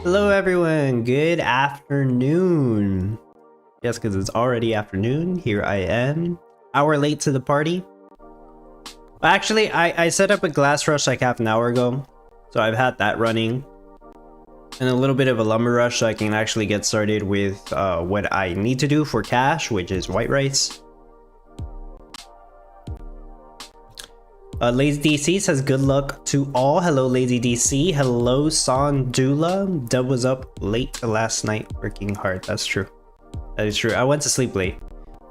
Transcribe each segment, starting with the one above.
Hello everyone, good afternoon. Yes, because it's already afternoon. Here I am, hour late to the party. Actually, I set up a glass rush like half an hour ago, so I've had that running. And a little bit of a lumber rush so I can actually get started with what I need to do for cash, which is white rice. Lazy DC says good luck to all. Hello Lazy DC. Hello Sondula. Dub was up late last night working hard. That's true. That is true. I went to sleep late.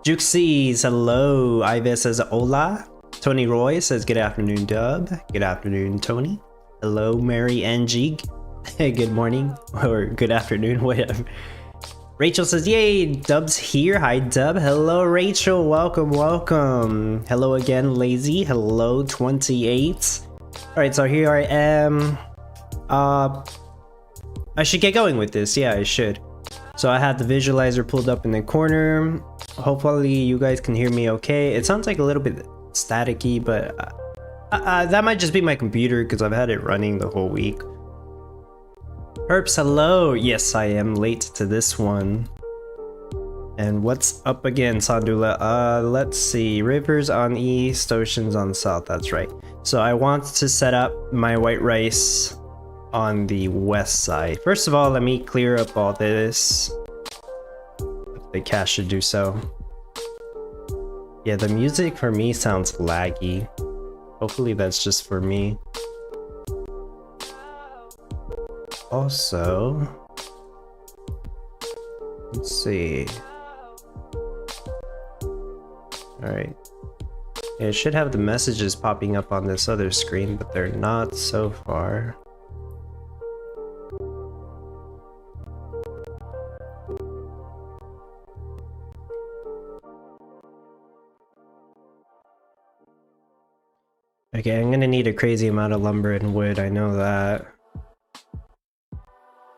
Juke sees hello. Ivis says hola. Tony Roy says good afternoon Dub. Good afternoon Tony. Hello Mary NG. Good morning or good afternoon, whatever. Rachel says, yay, Dub's here. Hi, Dub. Hello, Rachel. Welcome, welcome. Hello again, Lazy. Hello, 28. All right, so here I am. I should get going with this. Yeah, I should. So I had the visualizer pulled up in the corner. Hopefully you guys can hear me okay. It sounds like a little bit staticky, but that might just be my computer because I've had it running the whole week. Herps, hello! Yes, I am late to this one. And what's up again, Sandula? Let's see. Rivers on east, oceans on south, that's right. So I want to set up my white rice on the west side. First of all, let me clear up all this. The cache should do so. Yeah, the music for me sounds laggy. Hopefully that's just for me. Also, let's see. Alright. Yeah, it should have the messages popping up on this other screen, but they're not so far. Okay, I'm gonna need a crazy amount of lumber and wood, I know that.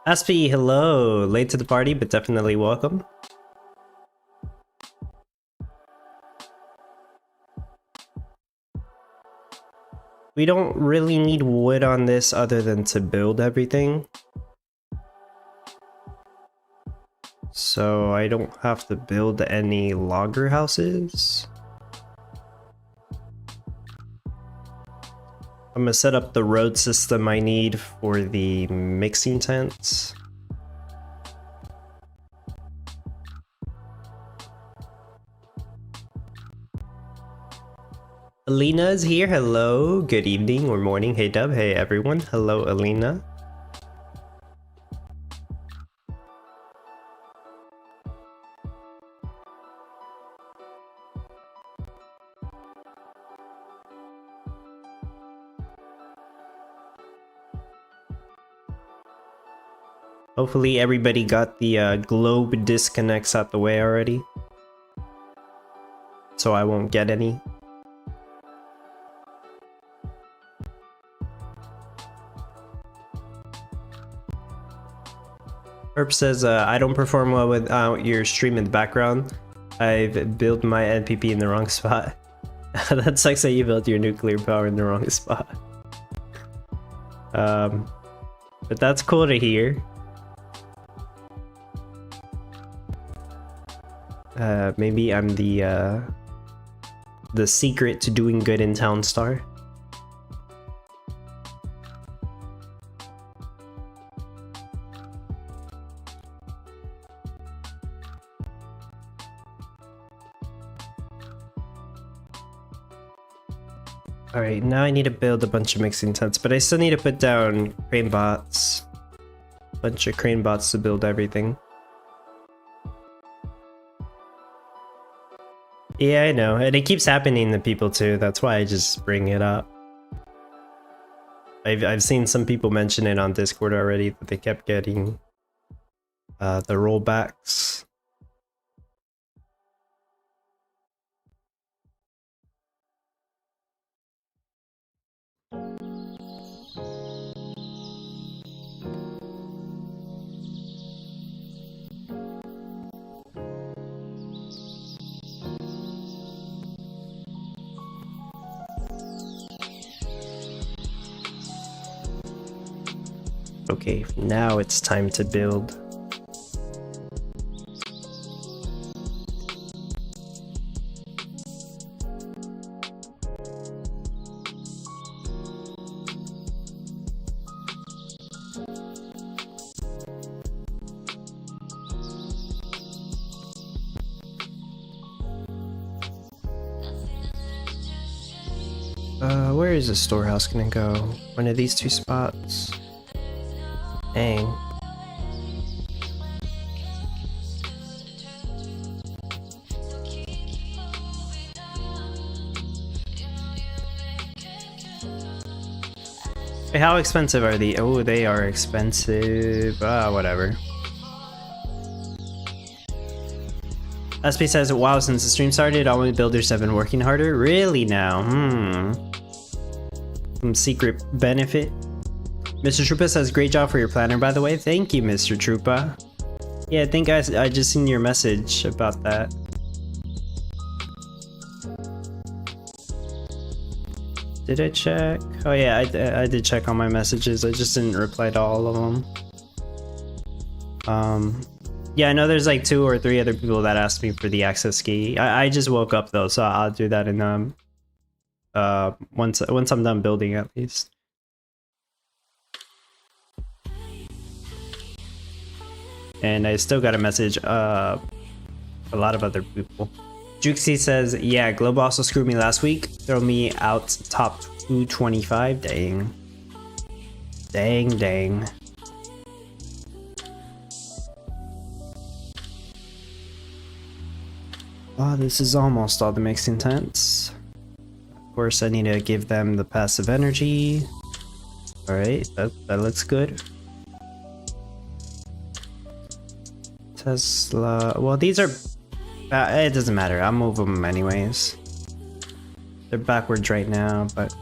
Aspie, hello! Late to the party, but definitely welcome. We don't really need wood on this other than to build everything. So I don't have to build any logger houses. I'm gonna set up the road system I need for the mixing tents. Alina is here. Hello. Good evening or morning. Hey Dub. Hey everyone. Hello Alina. Hopefully everybody got the globe disconnects out the way already. So I won't get any. Herb says, I don't perform well without your stream in the background. I've built my NPP in the wrong spot. That sucks that you built your nuclear power in the wrong spot. But that's cool to hear. Maybe I'm the secret to doing good in Townstar. Alright, now I need to build a bunch of mixing tents, but I still need to put down crane bots. A bunch of crane bots to build everything. Yeah, I know, and it keeps happening to people too, that's why I just bring it up. I've seen some people mention it on Discord already, that they kept getting the rollbacks. Okay, now it's time to build. Where is the storehouse gonna go? One of these two spots? Dang. Wait, how expensive are the? Oh, they are expensive. Whatever. SP says, wow, since the stream started, all my builders have been working harder. Really now? Some secret benefit. Mr. Trupa says, great job for your planner, by the way. Thank you, Mr. Trupa. Yeah, I think I just seen your message about that. Did I check? Oh yeah, I did check all my messages. I just didn't reply to all of them. Yeah, I know there's like 2 or 3 other people that asked me for the access key. I just woke up though, so I'll do that in once I'm done building at least. And I still got a message a lot of other people. Juxie says, yeah, Globe also screwed me last week. Throw me out top 225. Dang. Dang. Oh, this is almost all the mixing tents. Of course, I need to give them the passive energy. Alright, that looks good. Tesla. Well, these are. It doesn't matter. I'll move them anyways. They're backwards right now, but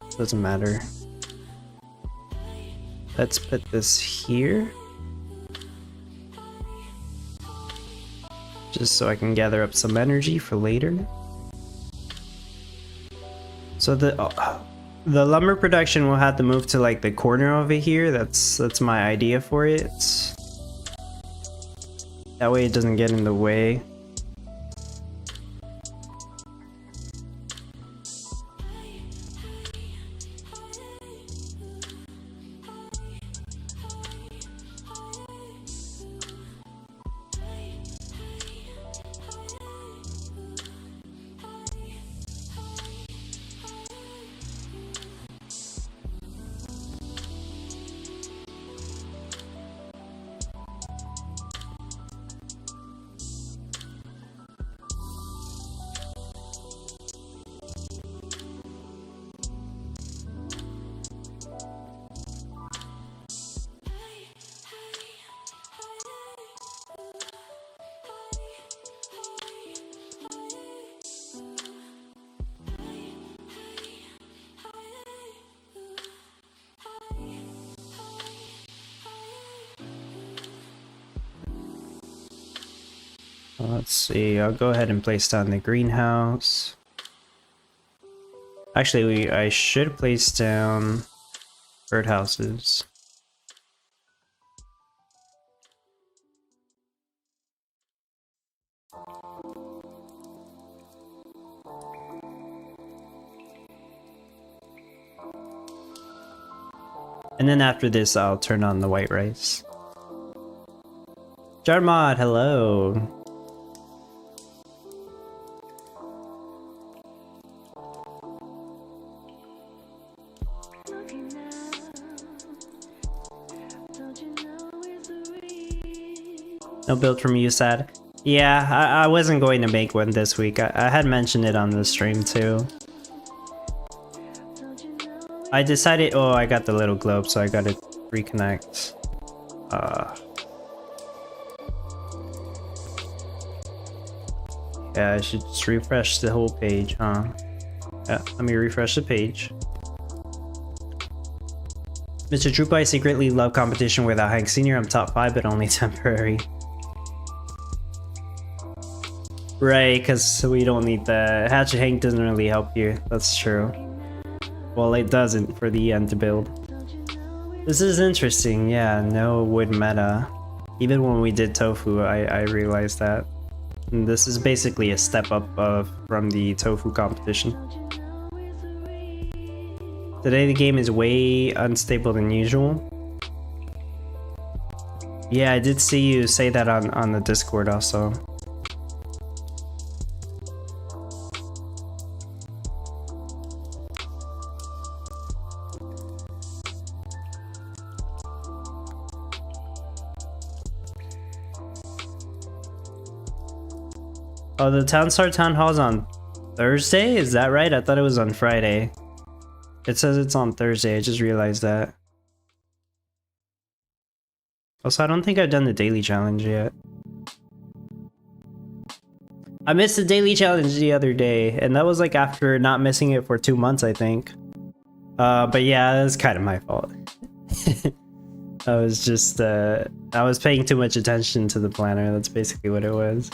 it doesn't matter. Let's put this here. Just so I can gather up some energy for later. So the lumber production will have to move to like the corner over here. That's my idea for it. That way it doesn't get in the way. Let's see, I'll go ahead and place down the greenhouse. Actually, I should place down birdhouses. And then after this, I'll turn on the white rice. Jarmod, hello. No build from you, sad. Yeah, I wasn't going to make one this week. I had mentioned it on the stream too. I decided, oh, I got the little globe, so I gotta reconnect. Yeah, I should just refresh the whole page, huh? Yeah, let me refresh the page. Mr. Troopa, I secretly love competition without Hank Sr. I'm top 5, but only temporary. Right, because we don't need the Hatchet Hank doesn't really help you. That's true. Well, it doesn't for the end to build. This is interesting. Yeah, no wood meta. Even when we did tofu, I realized that. And this is basically a step up from the tofu competition. Today the game is way unstable than usual. Yeah, I did see you say that on the Discord also. Oh, the Town Hall's on Thursday? Is that right? I thought it was on Friday. It says it's on Thursday, I just realized that. Also, I don't think I've done the daily challenge yet. I missed the daily challenge the other day, and that was like after not missing it for 2 months, I think. But yeah, that's kind of my fault. I was just, I was paying too much attention to the planner, that's basically what it was.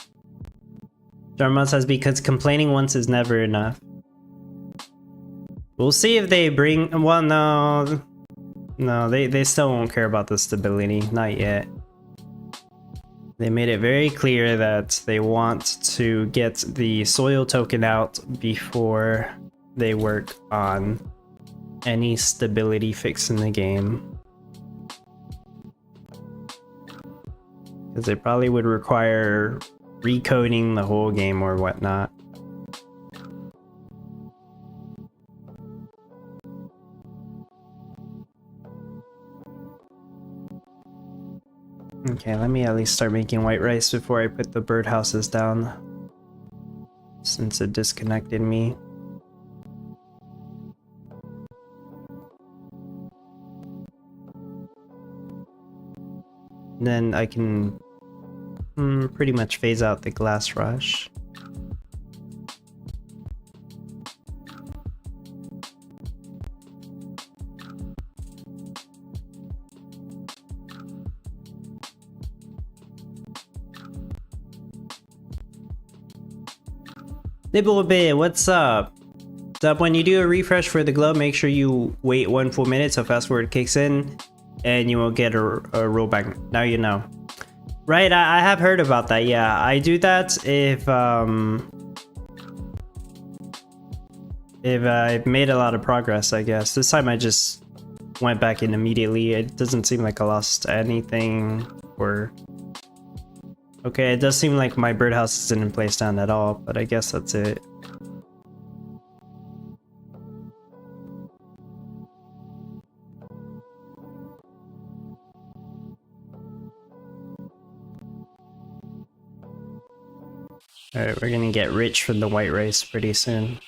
Dharma says, because complaining once is never enough. We'll see if they bring... Well, no. No, they still won't care about the stability. Not yet. They made it very clear that they want to get the soil token out before they work on any stability fix in the game. Because they probably would require recoding the whole game or whatnot. Okay, let me at least start making white rice before I put the birdhouses down, since it disconnected me. Then I can pretty much phase out the glass rush. Nibblebit, what's up? When you do a refresh for the globe, make sure you wait 1 full minute so fast forward kicks in, and you will get a rollback. Now you know. Right, I have heard about that. Yeah, I do that if I've made a lot of progress, I guess. This time I just went back in immediately. It doesn't seem like I lost anything or... Okay, it does seem like my birdhouse isn't in place down at all, but I guess that's it. Alright, we're gonna get rich from the white rice pretty soon.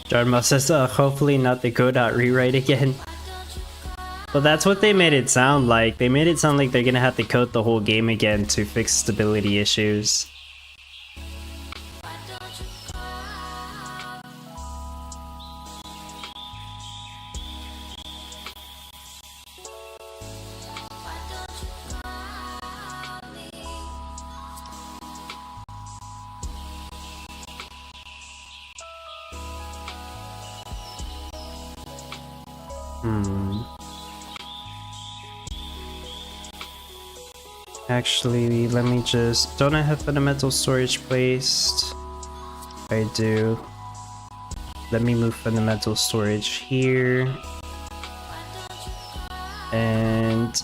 Dharma says, hopefully not the code rewrite again. Well, that's what they made it sound like. They made it sound like they're gonna have to code the whole game again to fix stability issues. Actually, let me just... Don't I have fundamental storage placed? I do. Let me move fundamental storage here. And...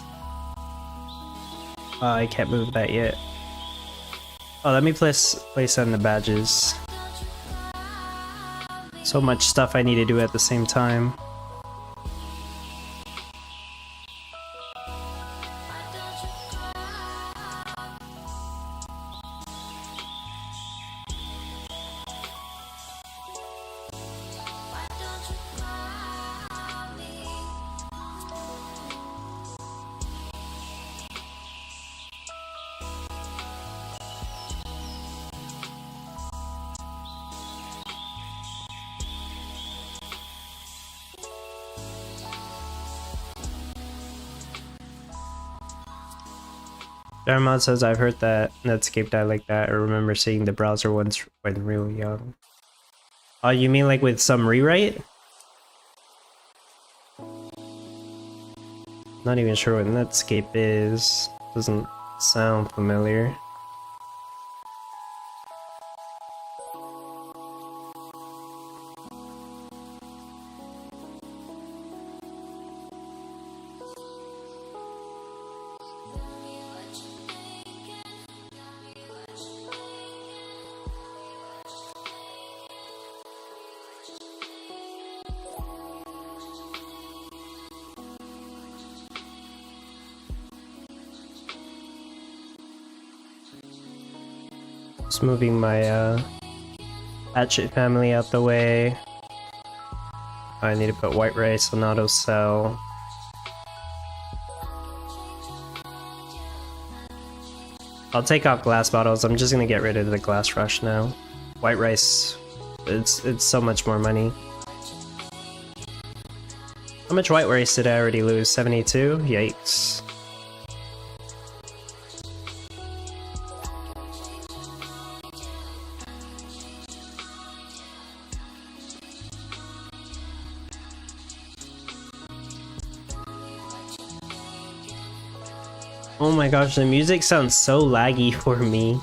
I can't move that yet. Oh, let me place on the badges. So much stuff I need to do at the same time. Darmod says, I've heard that Netscape died like that. I remember seeing the browser once when real young. Oh, you mean like with some rewrite? Not even sure what Netscape is. Doesn't sound familiar. Just moving my hatchet family out the way. I need to put white rice on auto sell. I'll take off glass bottles. I'm just gonna get rid of the glass rush now. White rice, it's so much more money. How much white rice did I already lose? 72? Yikes. Oh my gosh, the music sounds so laggy for me.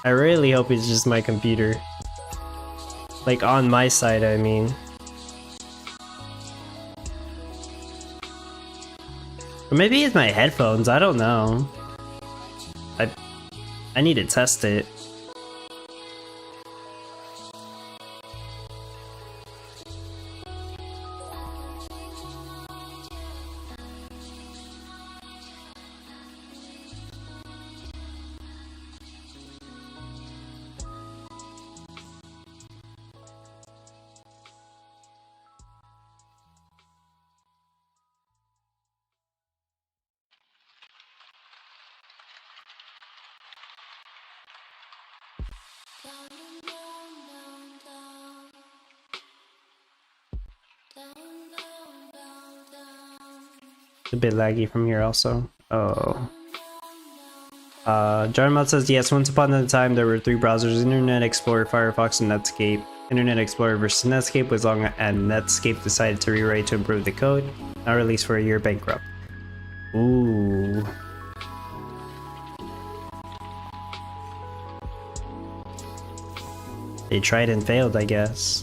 I really hope it's just my computer. Like on my side, I mean. Or maybe it's my headphones, I don't know. I need to test it. A bit laggy from here also. Oh. Jarmot says, yes, once upon a time there were 3 browsers, Internet Explorer, Firefox, and Netscape. Internet Explorer versus Netscape was long, and Netscape decided to rewrite to improve the code. Now released for a year, bankrupt. Ooh. They tried and failed, I guess.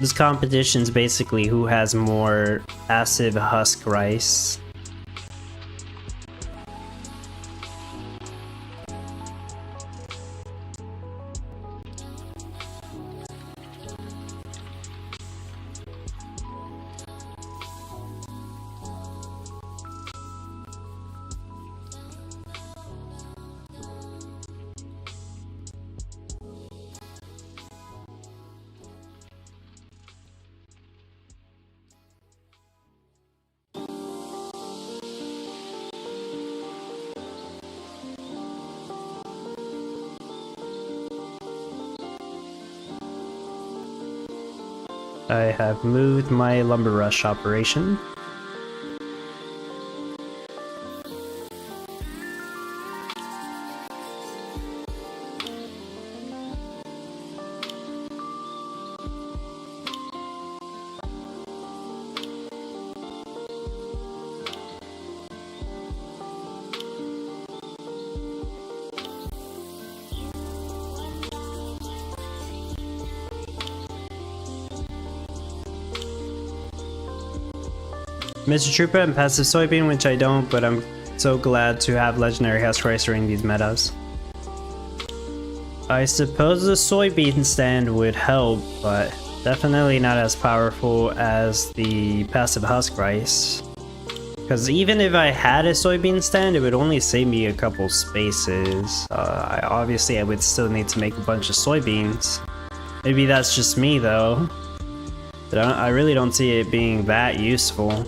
This competition's basically who has more passive husk rice. I have moved my lumber rush operation. Mr. Trooper and passive soybean, which I don't, but I'm so glad to have legendary husk rice during these metas. I suppose the soybean stand would help, but definitely not as powerful as the passive husk rice. Because even if I had a soybean stand, it would only save me a couple spaces. Obviously, I would still need to make a bunch of soybeans. Maybe that's just me though. But I really don't see it being that useful.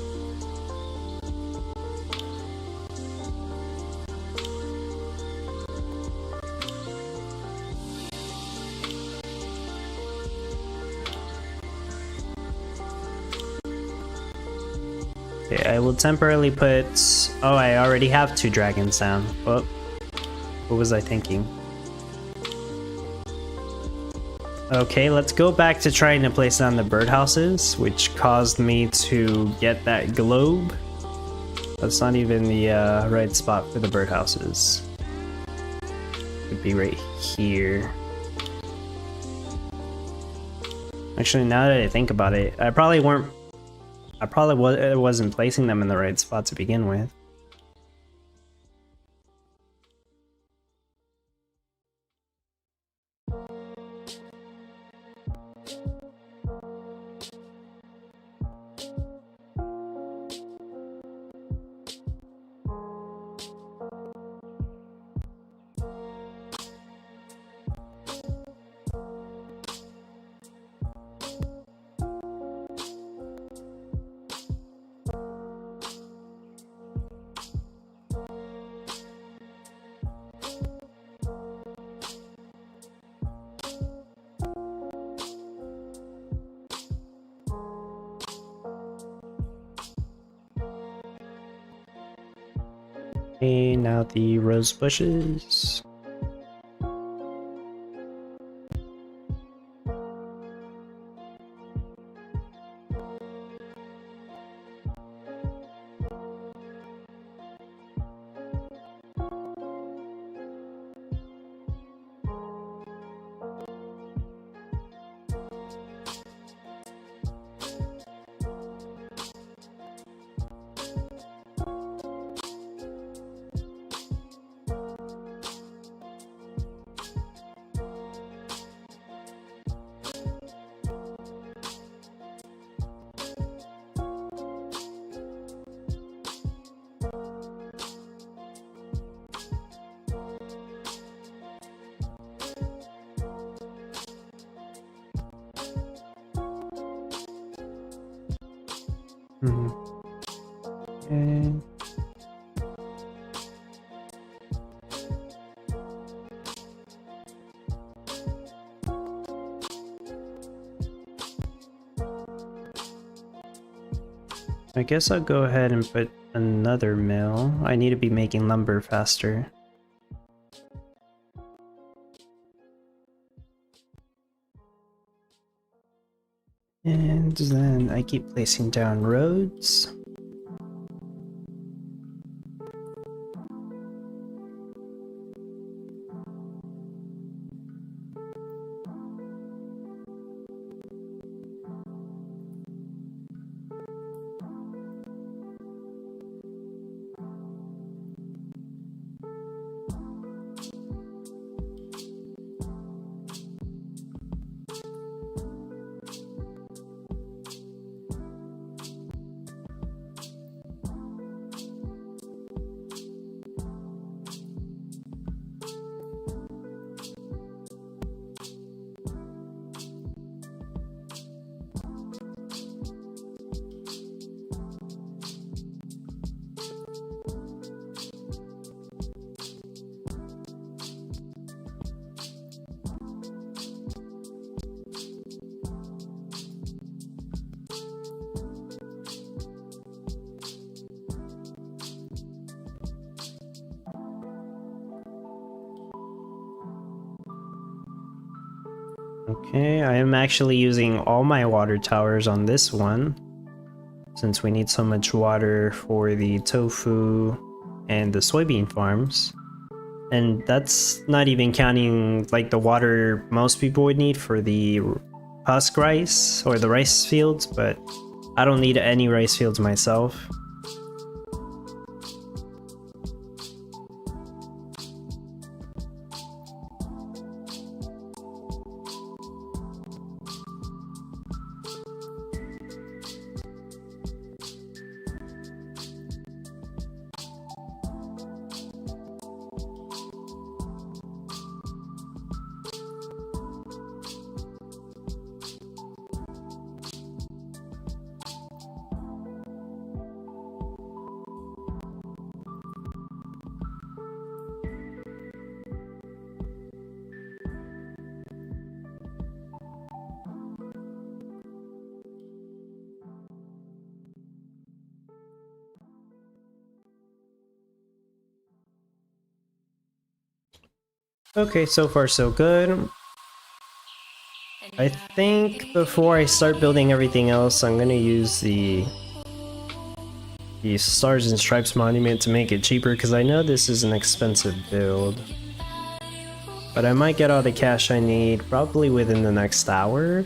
Okay, I will temporarily put... Oh, I already have 2 dragons down. Oh, what was I thinking? Okay, let's go back to trying to place down the birdhouses, which caused me to get that globe. That's not even the right spot for the birdhouses. Could be right here. Actually, now that I think about it, I probably wasn't placing them in the right spot to begin with. Okay, now the rose bushes. Okay. I guess I'll go ahead and put another mill. I need to be making lumber faster. And then I keep placing down roads. Okay, I am actually using all my water towers on this one, since we need so much water for the tofu and the soybean farms. And that's not even counting like the water most people would need for the husk rice or the rice fields, but I don't need any rice fields myself. Okay, so far so good. I think before I start building everything else, I'm gonna use the Stars and Stripes monument to make it cheaper, because I know this is an expensive build. But I might get all the cash I need probably within the next hour.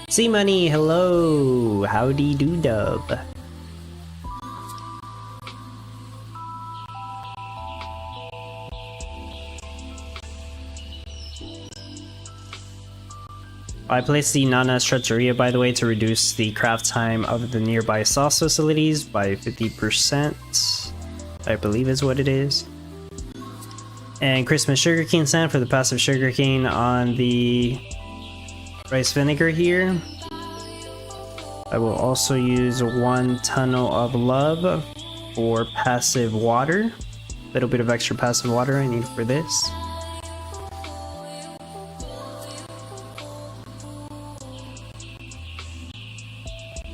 C Money, hello! Howdy do dub. I placed the Nana's Trattoria, by the way, to reduce the craft time of the nearby sauce facilities by 50%, I believe is what it is. And Christmas sugarcane sand for the passive sugarcane on the rice vinegar here. I will also use 1 tunnel of love for passive water. A little bit of extra passive water I need for this.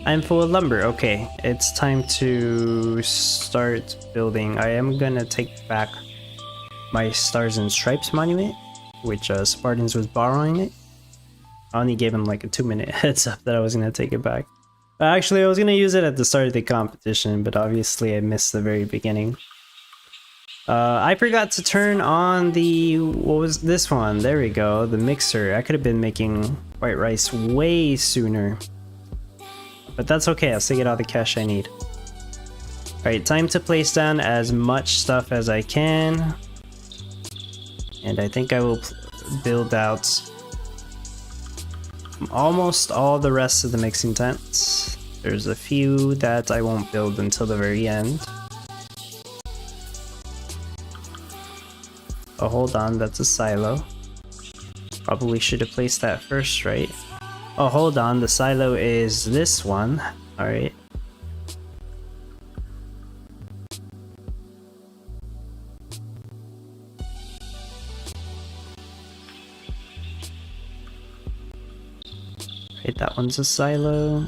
I'm full of lumber. Okay, it's time to start building. I am gonna take back my Stars and Stripes monument, which Spartans was borrowing it. I only gave him like a 2-minute heads up that I was gonna take it back. Actually, I was gonna use it at the start of the competition, but obviously I missed the very beginning. I forgot to turn on the... what was this one? There we go, the mixer. I could have been making white rice way sooner. But that's okay, I'll still get all the cash I need. Alright, time to place down as much stuff as I can. And I think I will build out almost all the rest of the mixing tents. There's a few that I won't build until the very end. Oh, hold on, that's a silo. Probably should have placed that first, right? Oh, hold on, the silo is this one. Alright. Right, that one's a silo.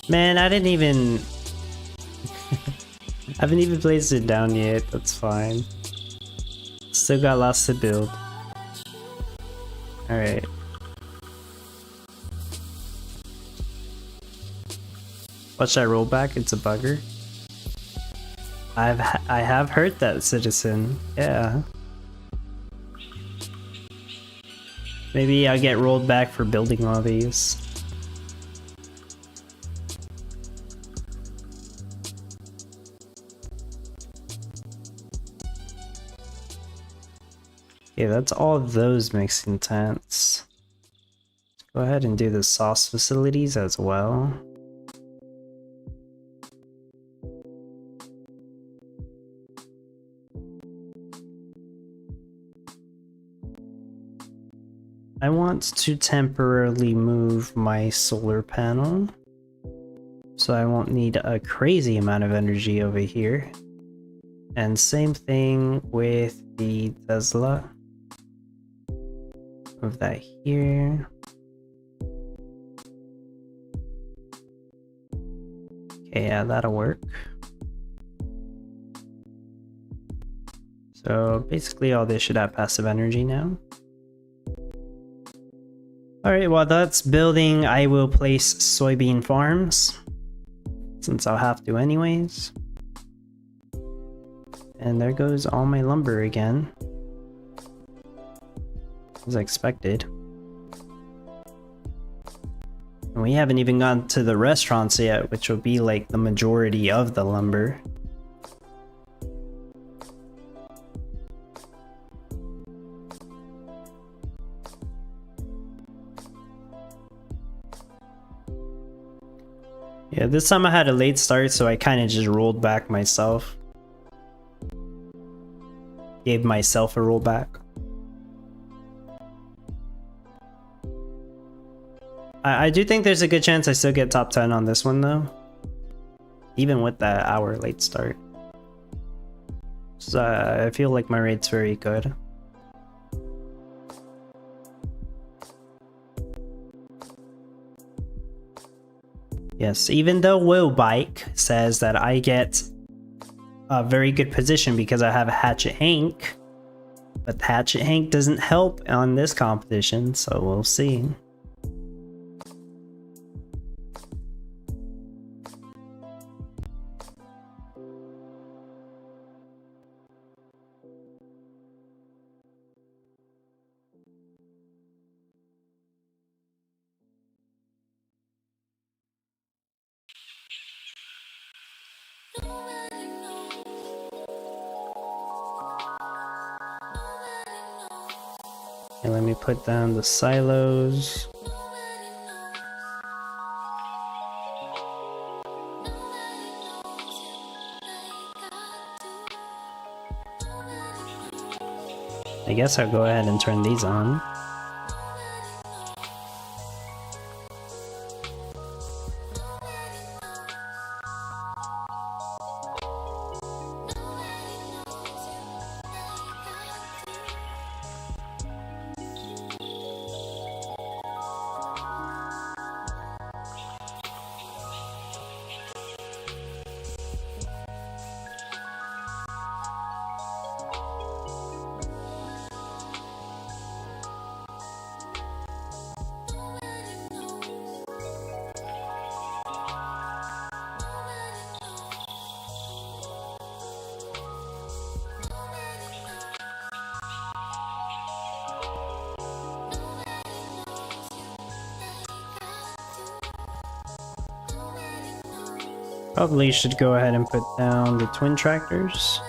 Man, I didn't even... I haven't even placed it down yet, that's fine. Still got lots to build. Alright. Watch that roll back, it's a bugger. I have heard that, citizen. Yeah. Maybe I'll get rolled back for building all these. Okay, that's all of those mixing tents. Let's go ahead and do the sauce facilities as well. I want to temporarily move my solar panel, so I won't need a crazy amount of energy over here. And same thing with the Tesla. Move that here. Okay, yeah, that'll work. So basically all this should have passive energy now. Alright, while that's building, I will place soybean farms, since I'll have to anyways. And there goes all my lumber again. as expected. And we haven't even gotten to the restaurants yet, which will be like the majority of the lumber. Yeah, this time I had a late start, so I kind of just rolled back myself. Gave myself a rollback. I do think there's a good chance I still get top 10 on this one though. Even with that hour late start. So I feel like my rate's very good. Yes, even though Will Bike says that I get a very good position because I have a Hatchet Hank, but Hatchet Hank doesn't help on this competition, so we'll see. And let me put down the silos. I guess I'll go ahead and turn these on. Probably should go ahead and put down the twin tractors.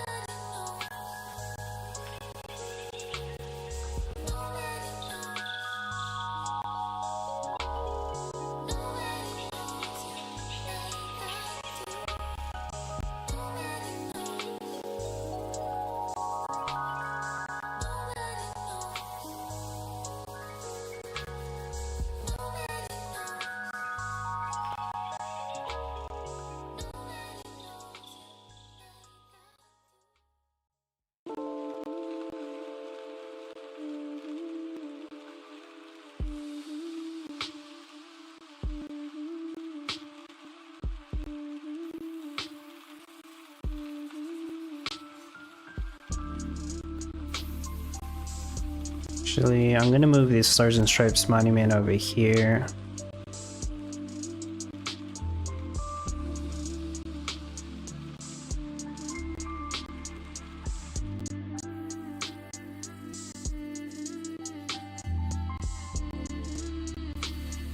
Actually, I'm gonna move this Stars and Stripes monument over here.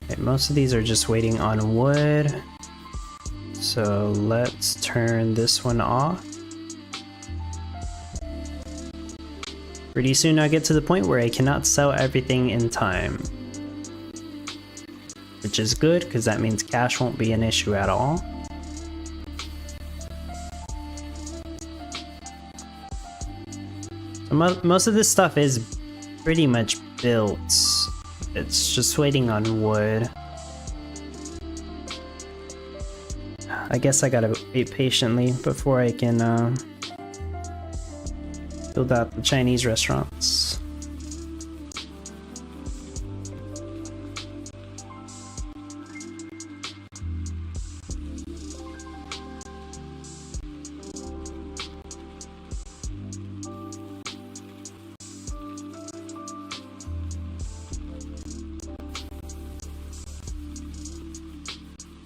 Okay, most of these are just waiting on wood. So let's turn this one off. Pretty soon I get to the point where I cannot sell everything in time. Which is good, because that means cash won't be an issue at all. So most of this stuff is pretty much built. It's just waiting on wood. I guess I gotta wait patiently before I can build out the Chinese restaurants.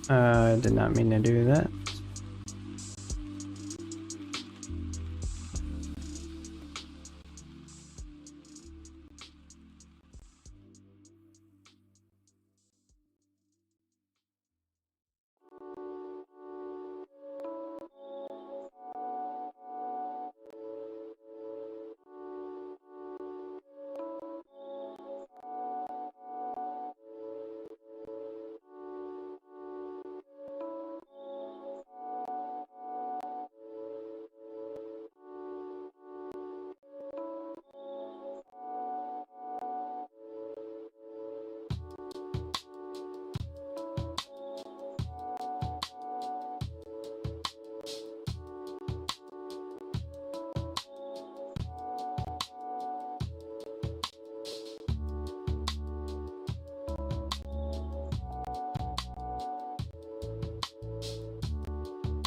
I did not mean to do that.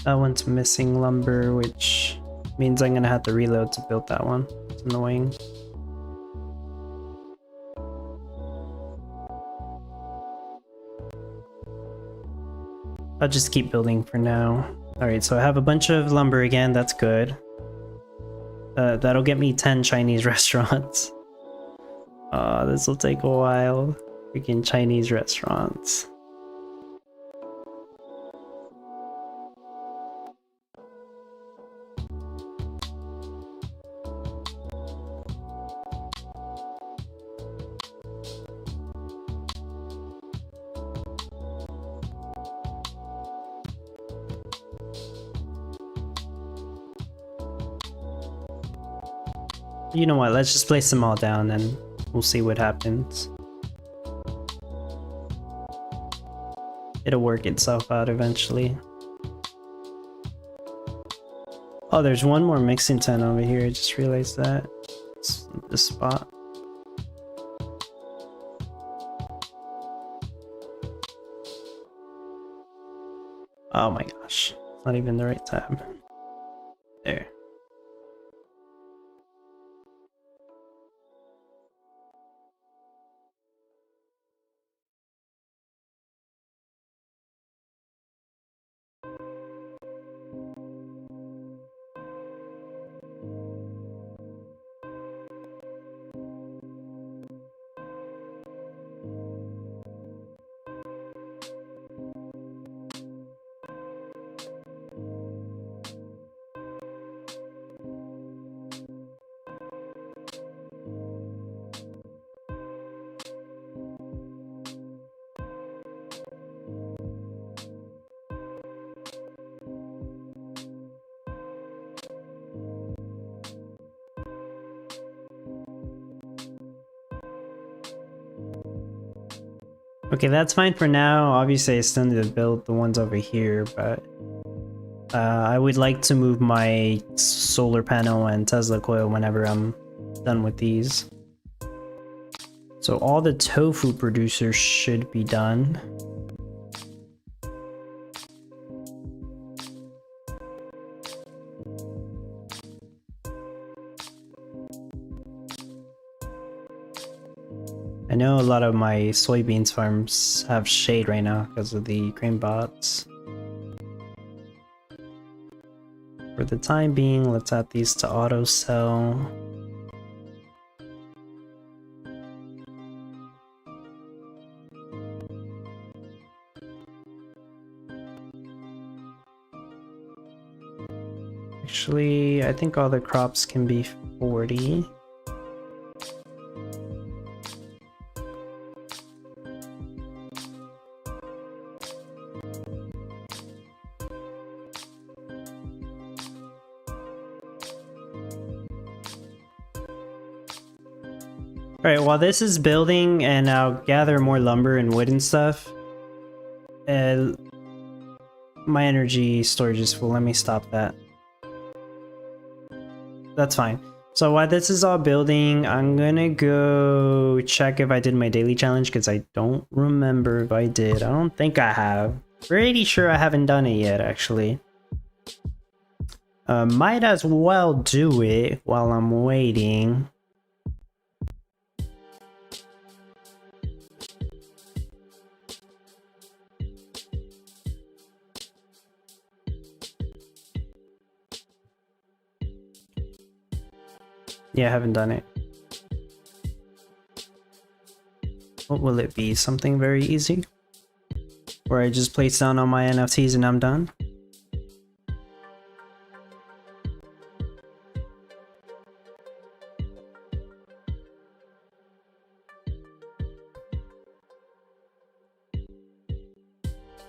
That one's missing lumber, which means I'm gonna have to reload to build that one. It's annoying. I'll just keep building for now. Alright, so I have a bunch of lumber again, that's good. That'll get me 10 Chinese restaurants. This will take a while. Freaking Chinese restaurants. You know what, let's just place them all down and we'll see what happens. It'll work itself out eventually. Oh, there's one more mixing tent over here, I just realized that. It's this spot. Oh my gosh, it's not even the right tab. There. Okay, that's fine for now. Obviously, I still need to build the ones over here, but I would like to move my solar panel and Tesla coil whenever I'm done with these. So all the tofu producers should be done. I know a lot of my soybeans farms have shade right now because of the crane bots. For the time being, let's add these to auto sell. Actually, I think all the crops can be 40. Alright, while this is building and I'll gather more lumber and wood and stuff, my energy storage is full. Let me stop that. That's fine. So while this is all building, I'm gonna go check if I did my daily challenge because I don't remember if I did. I don't think I have. Pretty sure I haven't done it yet, actually. Might as well do it while I'm waiting. Yeah, I haven't done it. What will it be? Something very easy? Where I just place down all my NFTs and I'm done?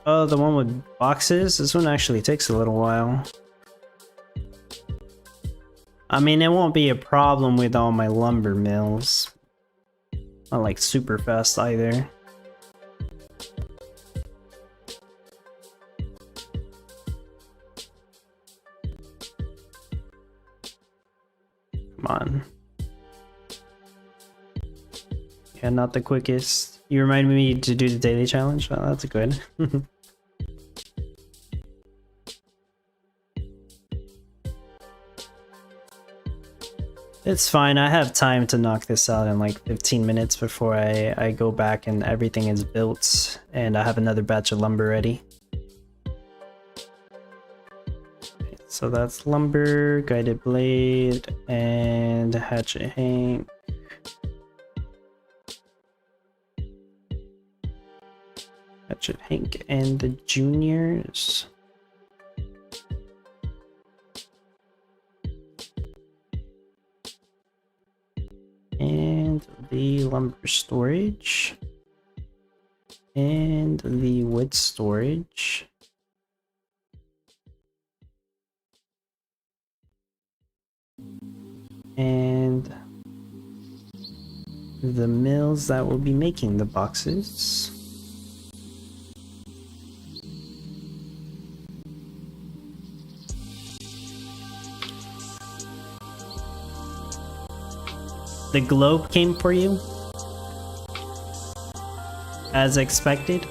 Oh, the one with boxes? This one actually takes a little while. I mean, it won't be a problem with all my lumber mills. Not like super fast either. Come on. Yeah, not the quickest. You reminded me to do the daily challenge? Oh, that's good. It's fine, I have time to knock this out in like 15 minutes before I go back and everything is built and I have another batch of lumber ready. So that's lumber, guided blade, and hatchet hank. Hatchet Hank and the juniors. And the lumber storage. And the wood storage. And the mills that will be making the boxes. The globe came for you? As expected?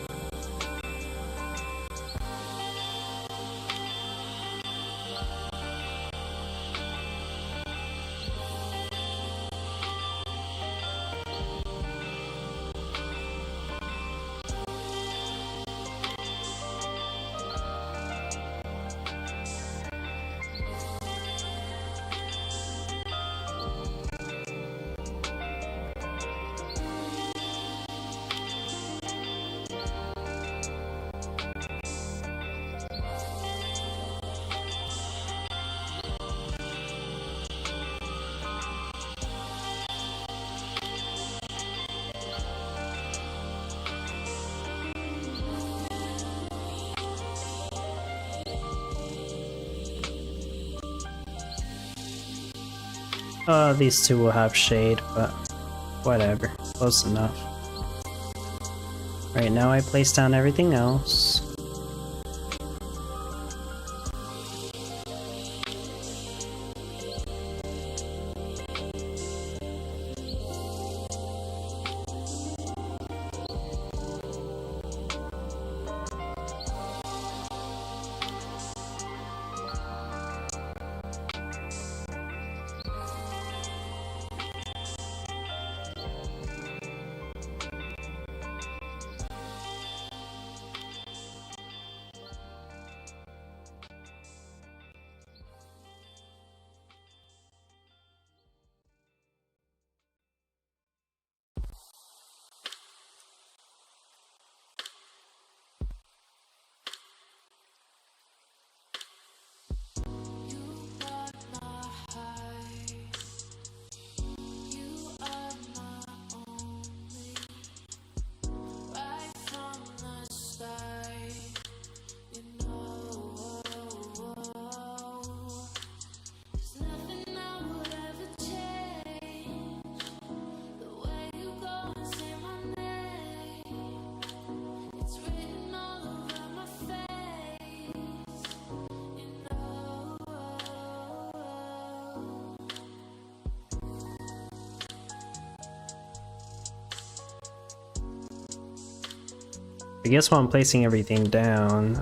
These two will have shade, but whatever. Close enough. Right now I place down everything else. I guess while I'm placing everything down,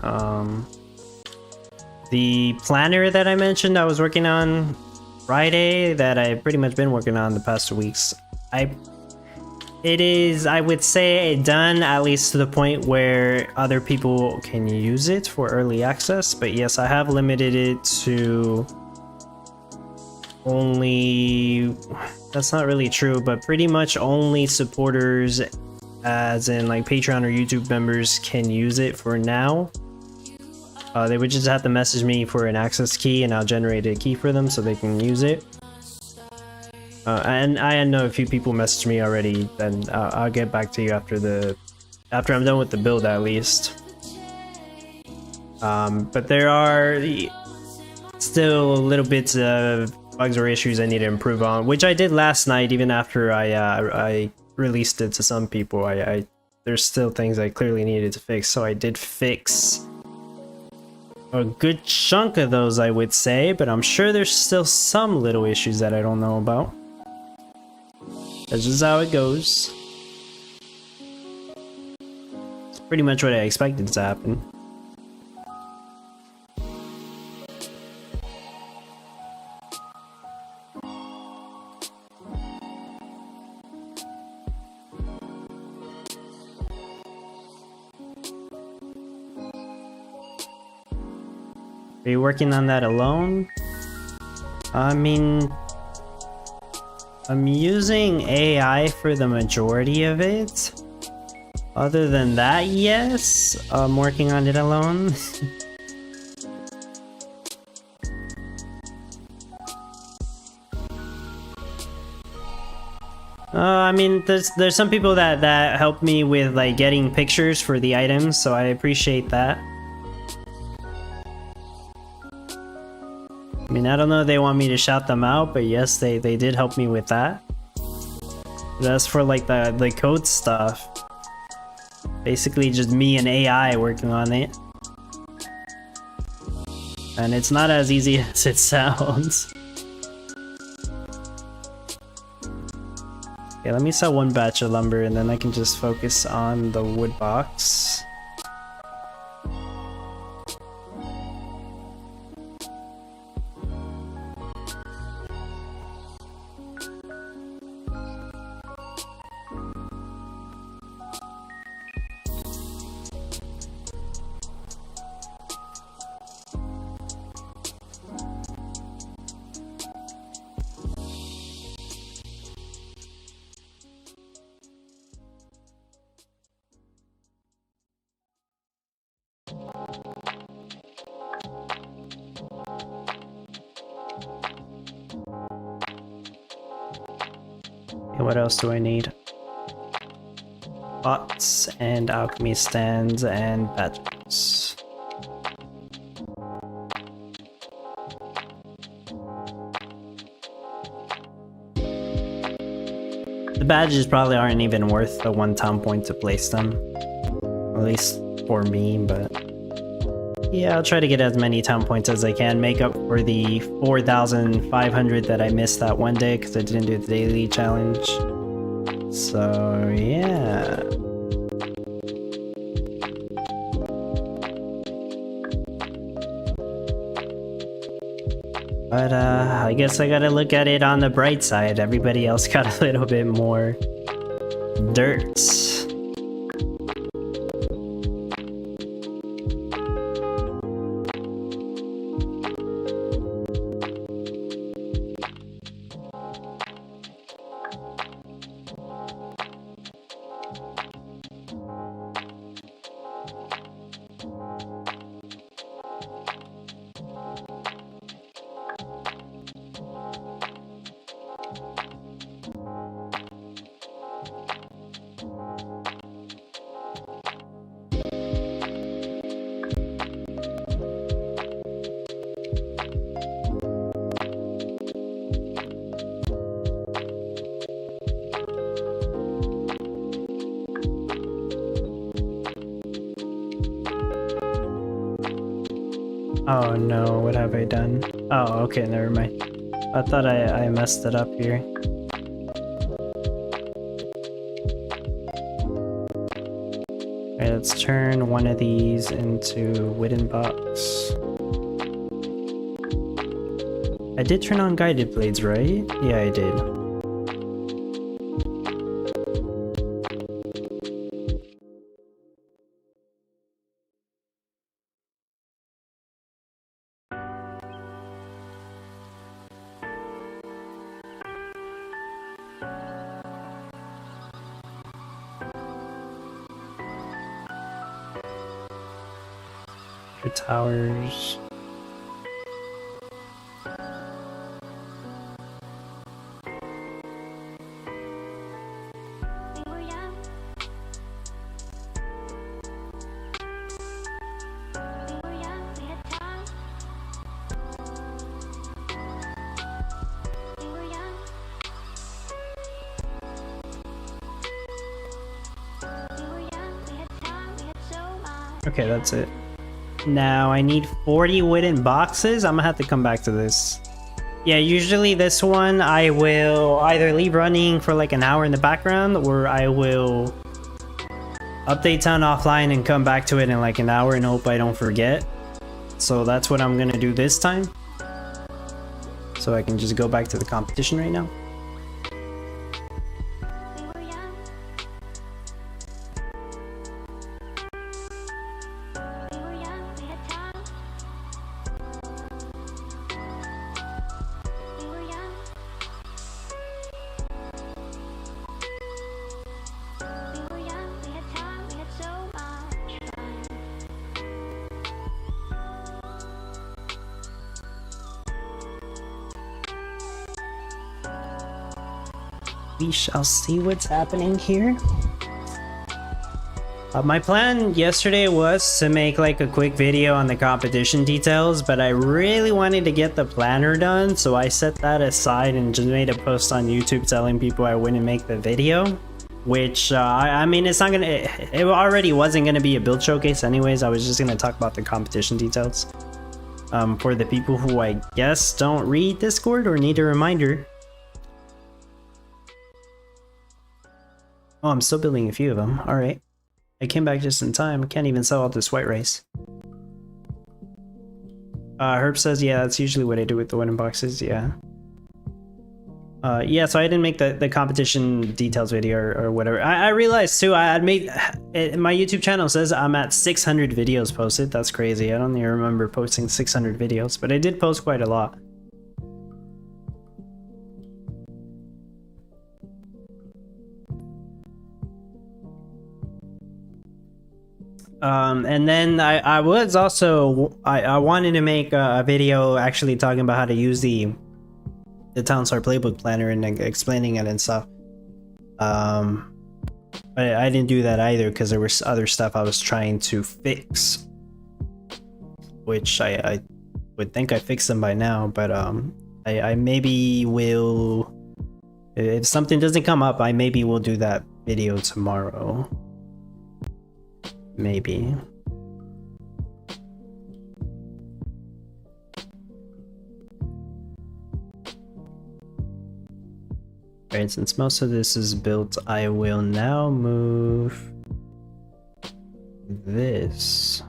the planner that I mentioned I was working on Friday, that I've pretty much been working on the past 2 weeks, it is, I would say, done, at least to the point where other people can use it for early access. But yes, I have limited it to only, that's not really true, but pretty much only supporters, as in like Patreon or YouTube members, can use it for now. They would just have to message me for an access key and I'll generate a key for them so they can use it. And I know a few people messaged me already, then I'll get back to you after I'm done with the build at least. But there are still little bits of bugs or issues I need to improve on, which I did last night even after I released it to some people. There's still things I clearly needed to fix, so I did fix a good chunk of those, I would say, but I'm sure there's still some little issues that I don't know about. That's just how it goes. It's pretty much what I expected to happen. Are you working on that alone? I mean, I'm using AI for the majority of it. Other than that, yes, I'm working on it alone. I mean, there's some people that help me with like getting pictures for the items, so I appreciate that. I mean, I don't know if they want me to shout them out, but yes, they did help me with that. That's for like the code stuff. Basically just me and AI working on it. And it's not as easy as it sounds. Okay, let me sell one batch of lumber and then I can just focus on the wood box. What else do I need? Pots and alchemy stands and badges. The badges probably aren't even worth the 1 town point to place them. At least for me, but... yeah, I'll try to get as many town points as I can, make up for the 4,500 that I missed that one day because I didn't do the daily challenge. So, yeah. But, I guess I gotta look at it on the bright side. Everybody else got a little bit more dirt. Oh no, what have I done? Oh, okay, never mind. I thought I messed it up here. Alright, let's turn one of these into wooden box. I did turn on guided blades, right? Yeah, I did. Towers. Okay, that's it. Now I need 40 wooden boxes. I'm gonna have to come back to this. Yeah, usually this one I will either leave running for like an hour in the background or I will update town offline and come back to it in like an hour and hope I don't forget. So that's what I'm gonna do this time. So I can just go back to the competition right now. We shall see what's happening here. My plan yesterday was to make like a quick video on the competition details, but I really wanted to get the planner done, so I set that aside and just made a post on YouTube telling people I wouldn't make the video. Which, I mean, it's not gonna, it already wasn't gonna be a build showcase anyways. I was just gonna talk about the competition details. For the people who I guess don't read Discord or need a reminder. Oh, I'm still building a few of them. All right. I came back just in time. Can't even sell all this white rice. Herb says, yeah, that's usually what I do with the wooden boxes. Yeah. Yeah, so I didn't make the competition details video or whatever. I realized too, I had made my YouTube channel says I'm at 600 videos posted. That's crazy. I don't even remember posting 600 videos, but I did post quite a lot. And then I was also I wanted to make a video actually talking about how to use the Townstar playbook planner and explaining it and stuff. But I didn't do that either because there was other stuff I was trying to fix, which I would think I fixed them by now. But I maybe will, if something doesn't come up, I maybe will do that video tomorrow. Maybe. Alright, since most of this is built, I will now move this.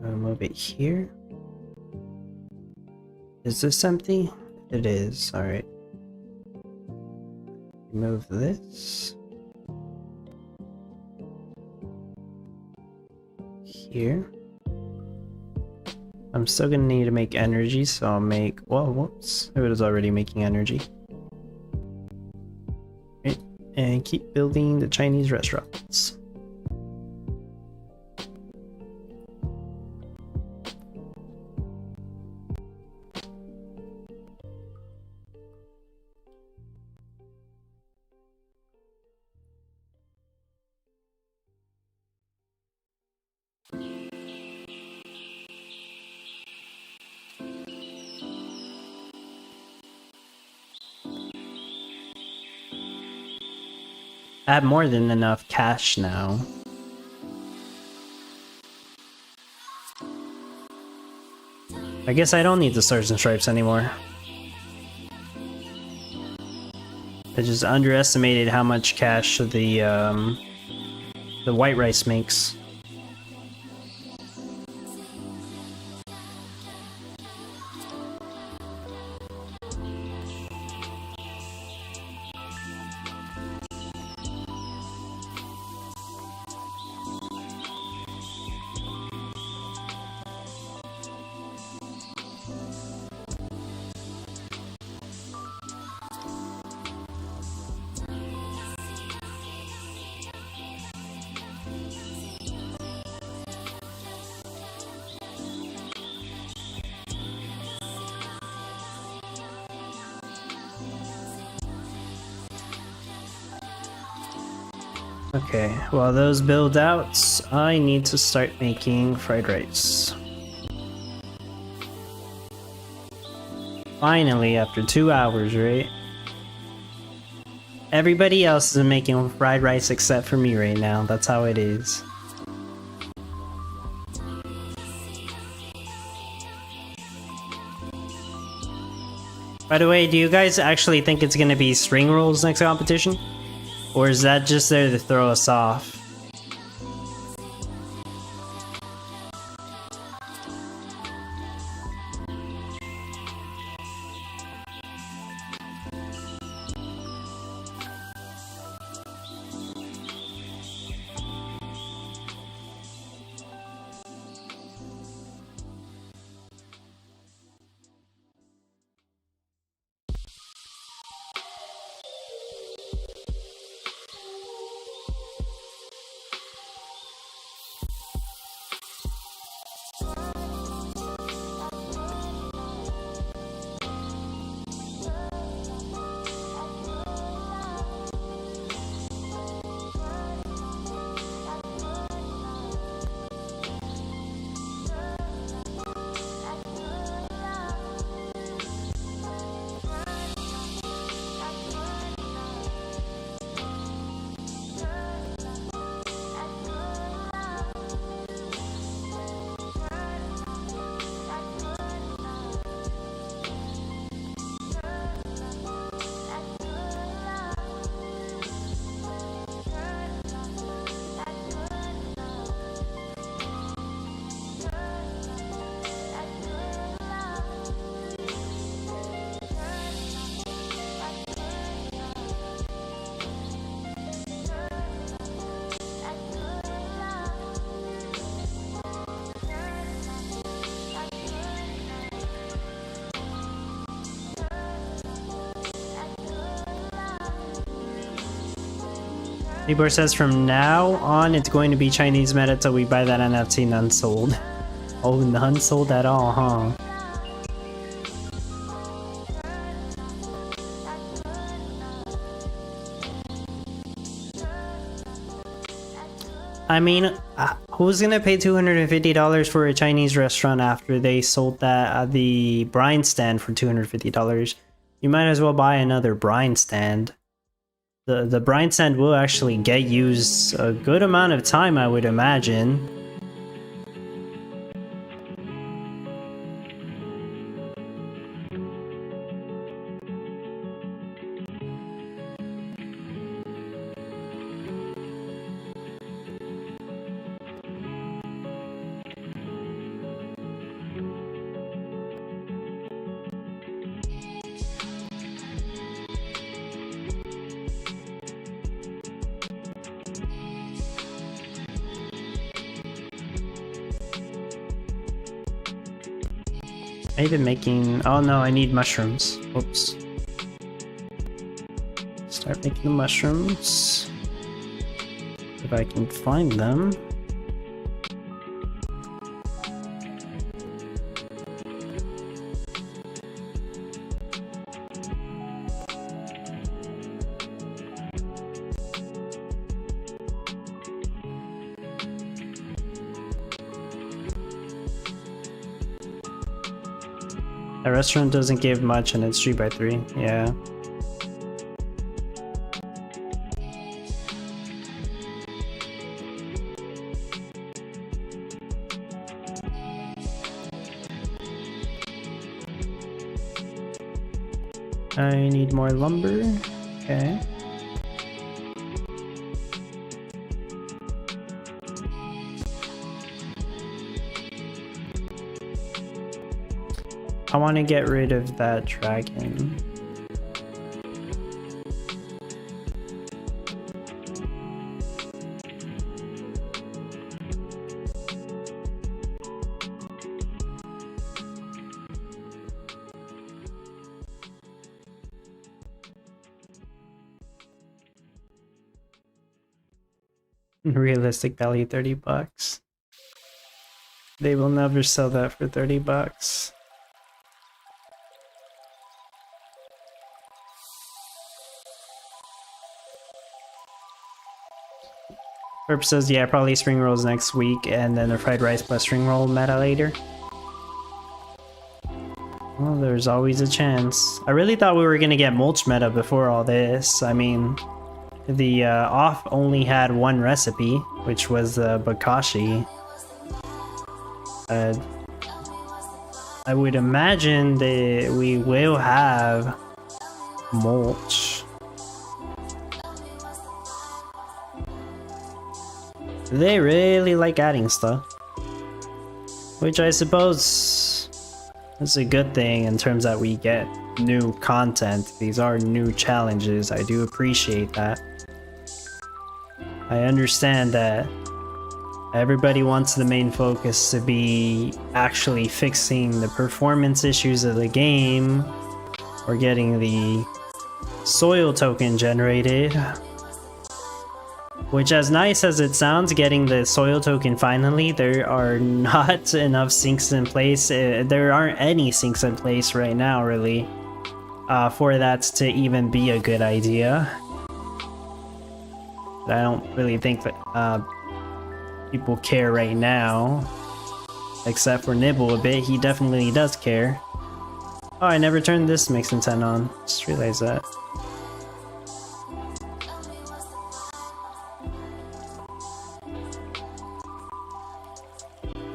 I'll move it here. Is this empty? It is. Alright. Move this. Here. I'm still gonna need to make energy, so I'll make, well, whoops, it was already making energy. Right, and keep building the Chinese restaurants. I have more than enough cash now. I guess I don't need the stars and stripes anymore. I just underestimated how much cash the white rice makes. Okay, while those build out, I need to start making fried rice. Finally, after 2 hours, right? Everybody else is making fried rice except for me right now. That's how it is. By the way, do you guys actually think it's gonna be string rolls next competition? Or is that just there to throw us off? Libor says from now on it's going to be Chinese meta till we buy that NFT none sold. Oh, none sold at all, huh? I mean, who's gonna pay $250 for a Chinese restaurant after they sold that the brine stand for $250? You might as well buy another brine stand. The brine stand will actually get used a good amount of time, I would imagine. I've been making... Oh no, I need mushrooms. Whoops. Start making the mushrooms. If I can find them. The restaurant doesn't give much and it's 3x3, yeah. I need more lumber, okay. I want to get rid of that dragon. Realistic value $30. They will never sell that for $30. Herb says, yeah, probably spring rolls next week, and then a fried rice plus spring roll meta later. Well, there's always a chance. I really thought we were gonna get mulch meta before all this. I mean, the off only had one recipe, which was Bokashi. I would imagine that we will have mulch. They really like adding stuff, which I suppose is a good thing in terms that we get new content. These are new challenges. I do appreciate that. I understand that everybody wants the main focus to be actually fixing the performance issues of the game or getting the soil token generated. Which, as nice as it sounds, getting the soil token finally, there are not enough sinks in place. There aren't any sinks in place right now, really, for that to even be a good idea. I don't really think that people care right now, except for Nibble a bit. He definitely does care. Oh, I never turned this mix intent on. Just realized that.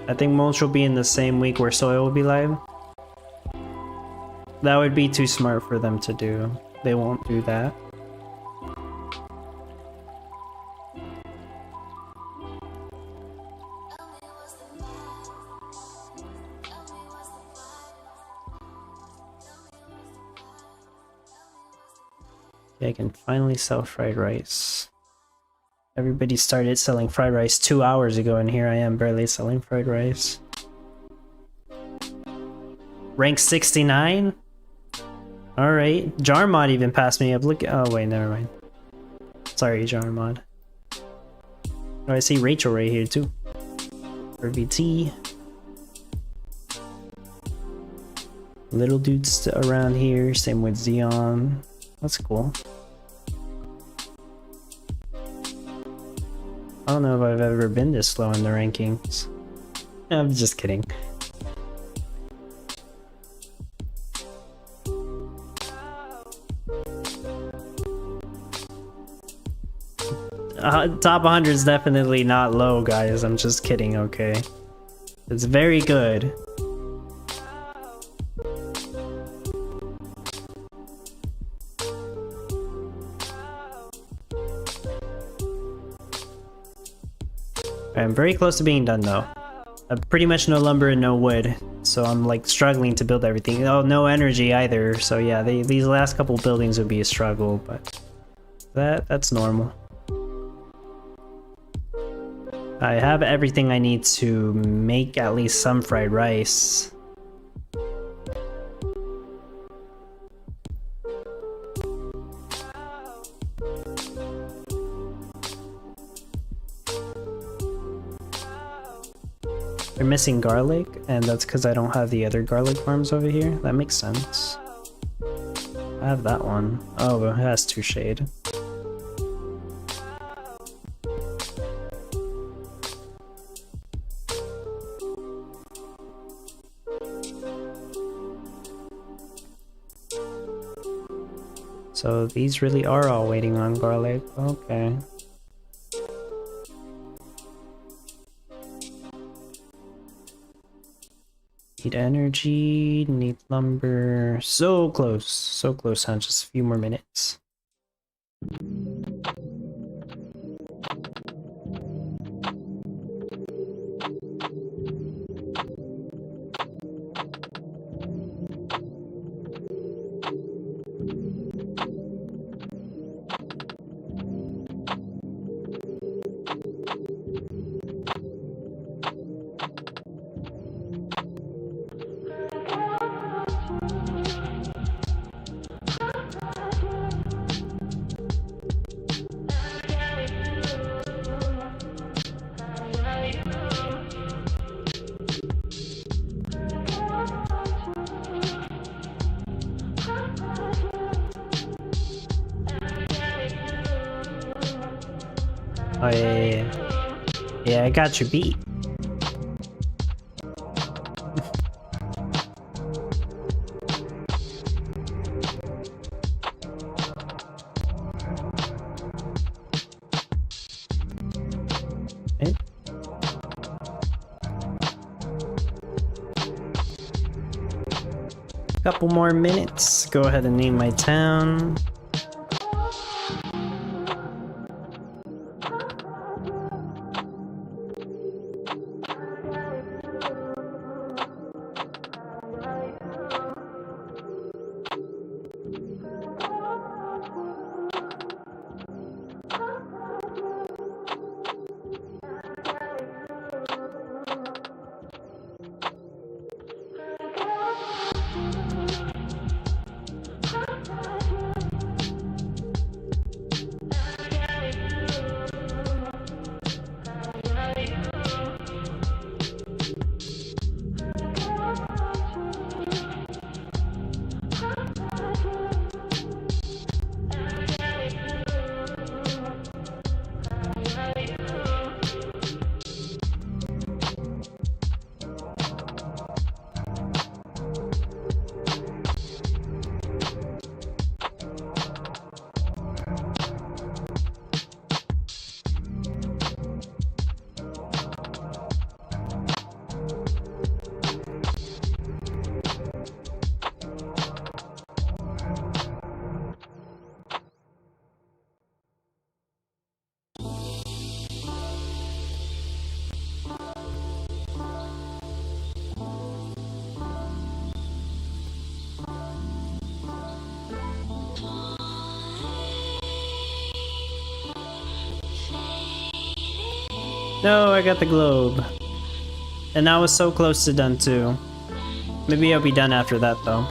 I think mulch will be in the same week where soil will be live. That would be too smart for them to do. They won't do that. Okay, I can finally sell fried rice. Everybody started selling fried rice 2 hours ago, and here I am barely selling fried rice. Rank 69? Alright. Jarmod even passed me up. Look. Oh, wait, never mind. Sorry, Jarmod. Oh, I see Rachel right here too. RVT. Little dudes around here, same with Xeon. That's cool. I don't know if I've ever been this low in the rankings. I'm just kidding. Top 100 is definitely not low, guys. I'm just kidding, okay? It's very good. I'm very close to being done though. I pretty much no lumber and no wood, so I'm like struggling to build everything. Oh, no energy either, so yeah, these last couple buildings would be a struggle, but that's normal. I have everything I need to make at least some fried rice. You're missing garlic, and that's because I don't have the other garlic farms over here. That makes sense. I have that one. Oh, but it has 2 shade. So these really are all waiting on garlic. Okay. Need energy, need lumber. So close, huh? Just a few more minutes. Oh yeah, I got you beat. Couple more minutes. Go ahead and name my town. No, I got the globe. And I was so close to done too. Maybe I'll be done after that though.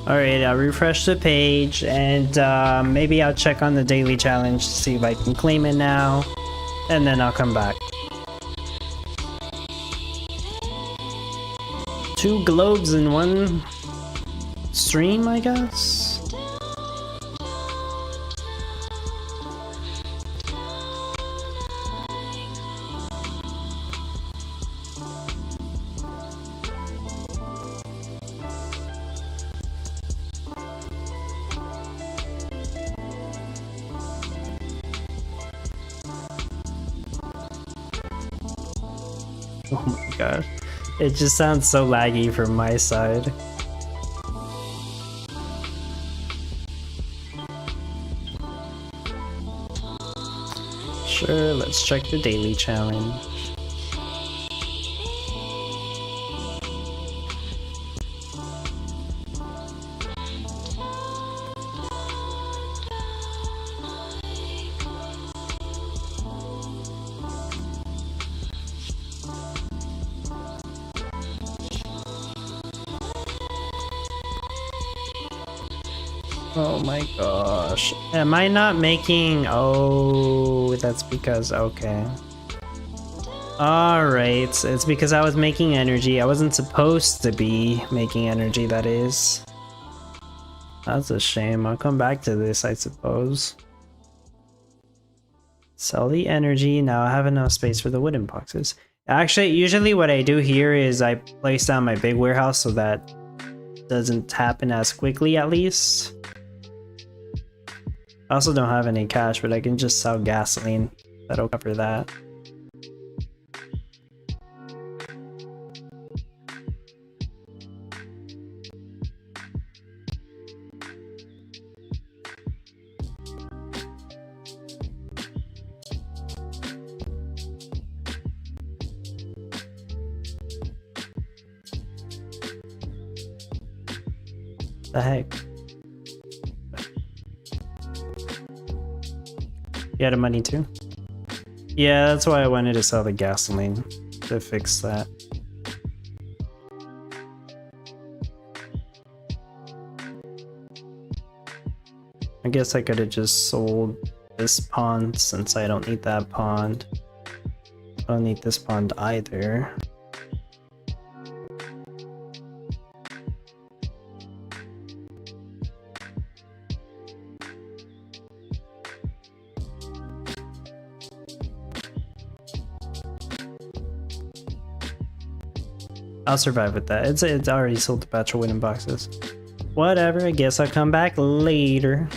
Alright, I'll refresh the page and maybe I'll check on the daily challenge to see if I can claim it now. And then I'll come back. 2 globes in one stream, I guess? Oh my gosh. It just sounds so laggy from my side. Sure, let's check the daily challenge. Oh my gosh. Am I not making... Oh, that's because... Okay. Alright, it's because I was making energy. I wasn't supposed to be making energy, that is. That's a shame. I'll come back to this, I suppose. Sell the energy. Now I have enough space for the wooden boxes. Actually, usually what I do here is I place down my big warehouse so that doesn't happen as quickly, at least. I also don't have any cash, but I can just sell gasoline. That'll cover that. The heck? You had the money too? Yeah, that's why I wanted to sell the gasoline, to fix that. I guess I could have just sold this pond since I don't need that pond. I don't need this pond either. I'll survive with that. It's already sold the batch of wooden boxes. Whatever, I guess I'll come back later.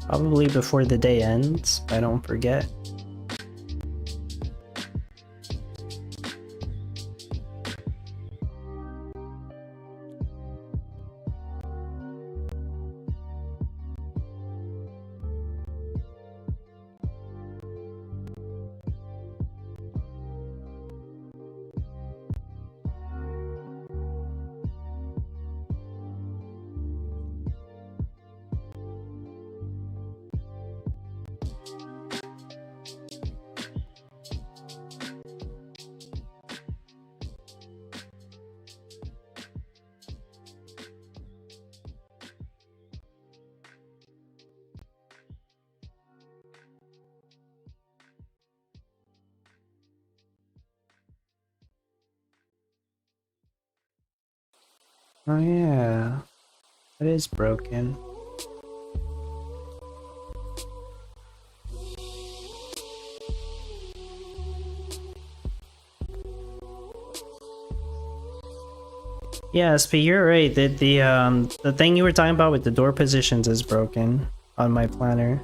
Probably before the day ends, if I don't forget. Oh yeah, it is broken. Yeah, SP, you're right. The thing you were talking about with the door positions is broken on my planner.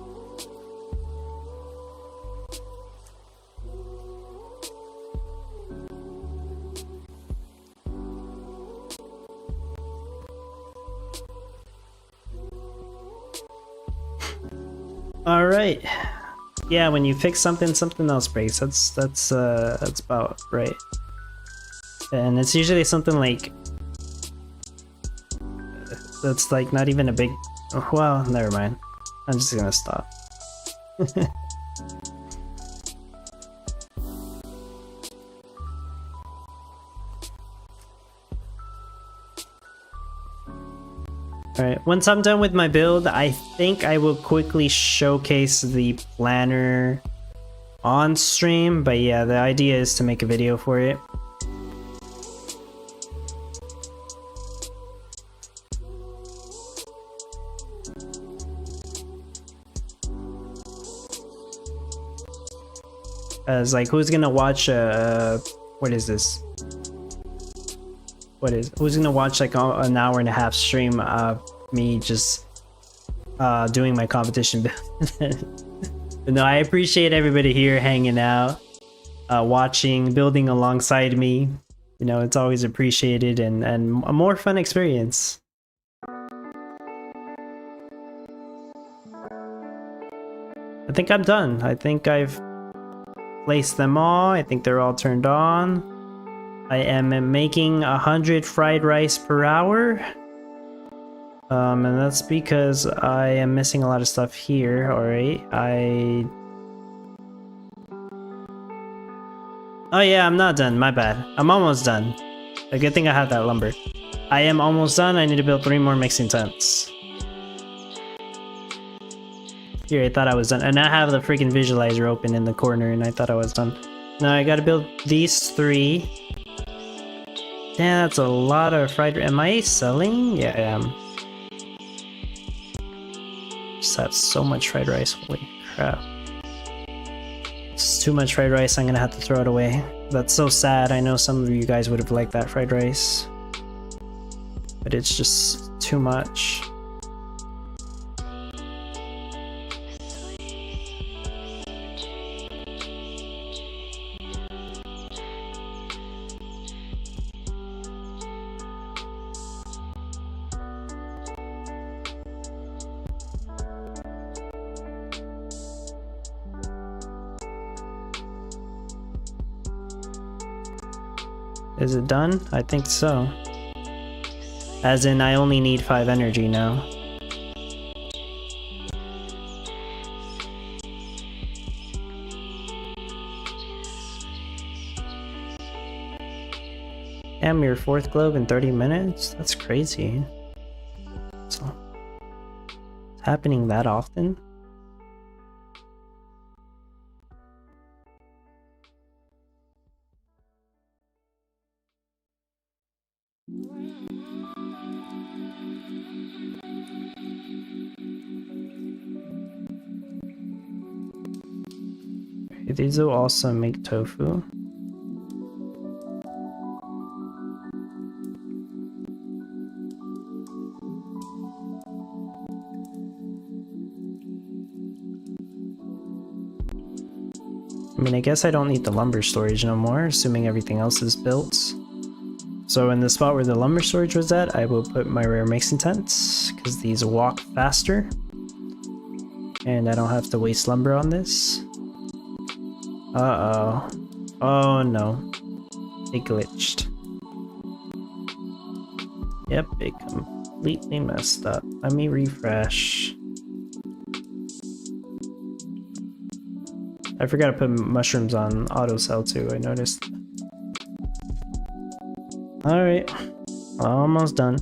All right. Yeah, when you fix something, something else breaks. That's about right. And it's usually something like that's like not even a big. Oh, well, never mind. I'm just gonna stop. Alright, once I'm done with my build, I think I will quickly showcase the planner on stream, but yeah, the idea is to make a video for it. As like, who's gonna watch what is this? Who's gonna watch like an hour and a half stream of me just doing my competition build? But no, I appreciate everybody here hanging out, watching, building alongside me. You know, it's always appreciated and a more fun experience. I think I'm done. I think I've placed them all. I think they're all turned on. I am making 100 fried rice per hour. And that's because I am missing a lot of stuff here. Alright, oh yeah, I'm not done, my bad. I'm almost done. A good thing I have that lumber. I am almost done. I need to build 3 more mixing tents. Here, I thought I was done. And I have the freaking visualizer open in the corner and I thought I was done. Now I gotta build these 3. Damn, that's a lot of fried. Am I selling? Yeah, I am. Just have so much fried rice. Holy crap. It's too much fried rice. I'm gonna have to throw it away. That's so sad. I know some of you guys would have liked that fried rice, but it's just too much. Is it done? I think so. As in, I only need 5 energy now. Damn, your 4th globe in 30 minutes? That's crazy. So, it's happening that often? These will also make tofu. I mean, I guess I don't need the lumber storage no more, assuming everything else is built. So in the spot where the lumber storage was at, I will put my rare mixing tents, because these walk faster. And I don't have to waste lumber on this. Uh-oh. Oh no. It glitched. Yep, it completely messed up. Let me refresh. I forgot to put mushrooms on auto sell too, I noticed. Alright. Almost done.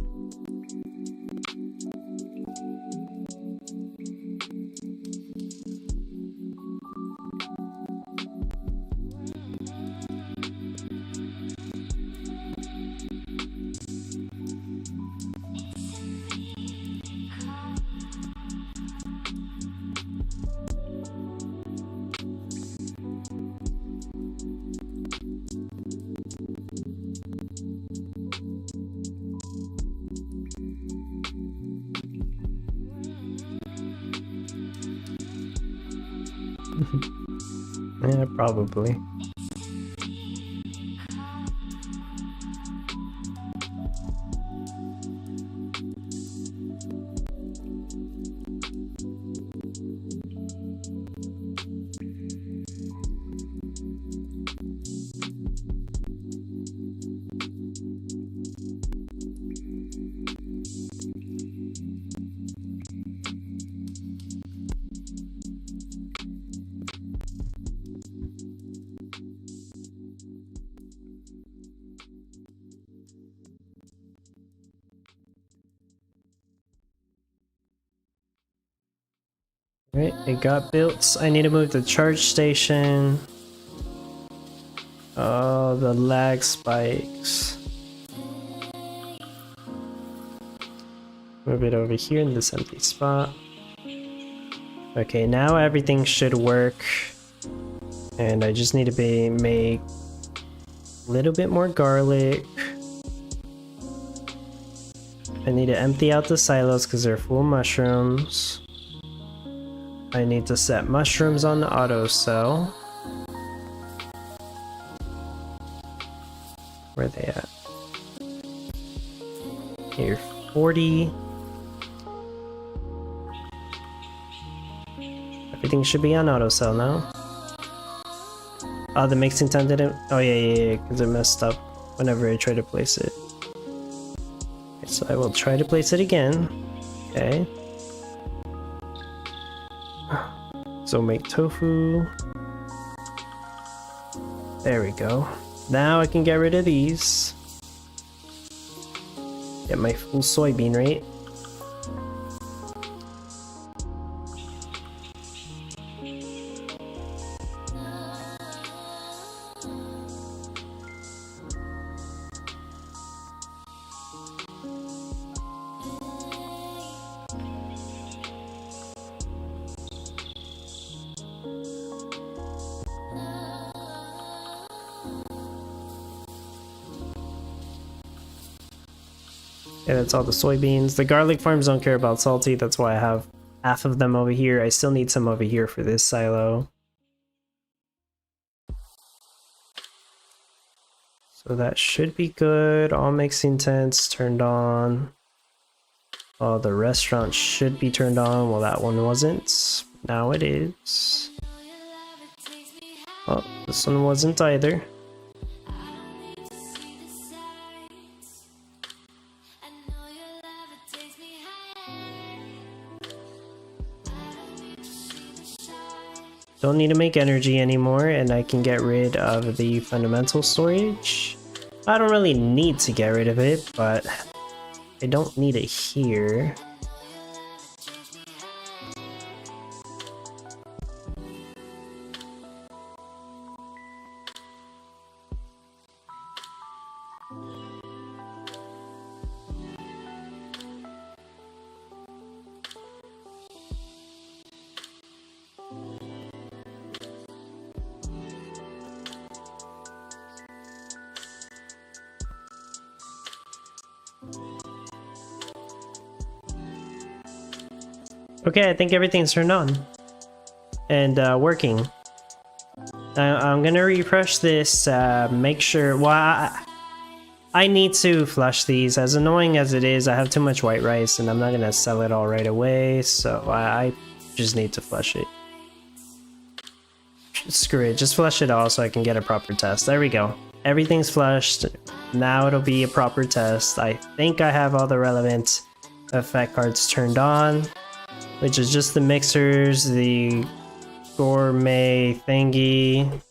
Yeah, probably. Right, it got built. I need to move the charge station. Oh, the lag spikes. Move it over here in this empty spot. Okay, now everything should work. And I just need to make a little bit more garlic. I need to empty out the silos because they're full of mushrooms. I need to set mushrooms on the auto cell. Where are they at? Here, 40. Everything should be on auto cell now. Oh, the mixing time didn't. Oh, yeah, because it messed up whenever I try to place it. Okay, so I will try to place it again. Okay. So make tofu. There we go. Now I can get rid of these. Get my full soybean rate. Yeah, that's all the soybeans. The garlic farms don't care about salty, that's why I have half of them over here. I still need some over here for this silo. So that should be good. All mixing tents turned on. Oh, the restaurant should be turned on. Well, that one wasn't. Now it is. Oh, this one wasn't either. Don't need to make energy anymore, and I can get rid of the fundamental storage. I don't really need to get rid of it, but I don't need it here. Okay, I think everything's turned on and working. I'm gonna refresh this, make sure. Well, I need to flush these. As annoying as it is, I have too much white rice and I'm not gonna sell it all right away, so I just need to flush it. Screw it, just flush it all so I can get a proper test. There we go. Everything's flushed. Now it'll be a proper test. I think I have all the relevant effect cards turned on, which is just the mixers, the gourmet thingy.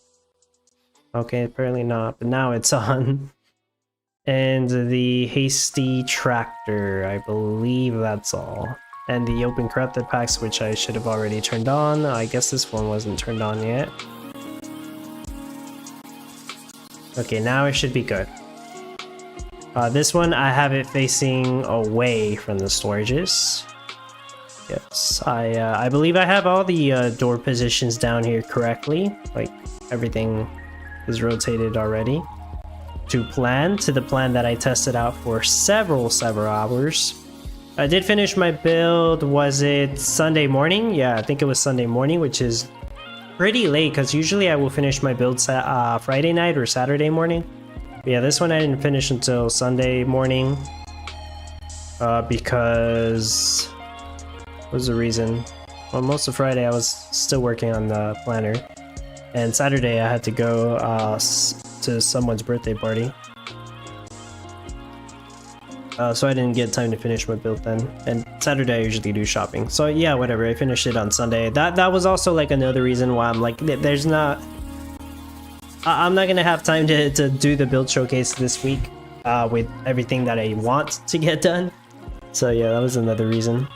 Okay, apparently not, but now it's on. And the hasty tractor, I believe that's all. And the open corrupted packs, which I should have already turned on. I guess this one wasn't turned on yet. Okay, now it should be good. This one, I have it facing away from the storages. Yes, I believe I have all the door positions down here correctly. Like, everything is rotated already. To the plan that I tested out for several hours. I did finish my build, was it Sunday morning? Yeah, I think it was Sunday morning, which is pretty late because usually I will finish my build Friday night or Saturday morning. But yeah, this one I didn't finish until Sunday morning because... what was the reason? Well, most of Friday I was still working on the planner, and Saturday I had to go to someone's birthday party. So I didn't get time to finish my build then, and Saturday I usually do shopping. So yeah, whatever, I finished it on Sunday. That was also like another reason why I'm like, there's not... I'm not gonna have time to do the build showcase this week with everything that I want to get done. So yeah, that was another reason.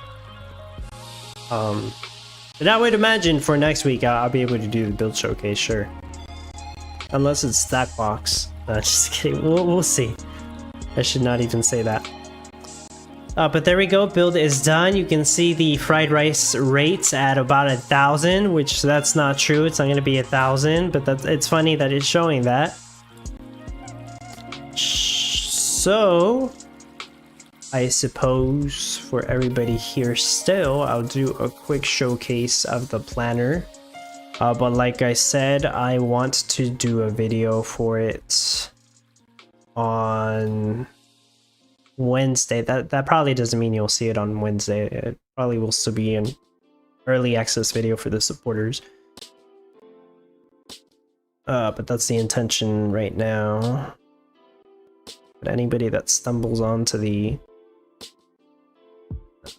But I would imagine for next week I'll be able to do the build showcase, sure. Unless it's Stackbox. Just kidding. We'll see. I should not even say that. But there we go. Build is done. You can see the fried rice rates at about 1,000, which that's not true. It's not going to be 1,000, but it's funny that it's showing that. So, I suppose for everybody here still, I'll do a quick showcase of the planner. But like I said, I want to do a video for it on Wednesday. That probably doesn't mean you'll see it on Wednesday. It probably will still be an early access video for the supporters. But that's the intention right now. But anybody that stumbles onto the,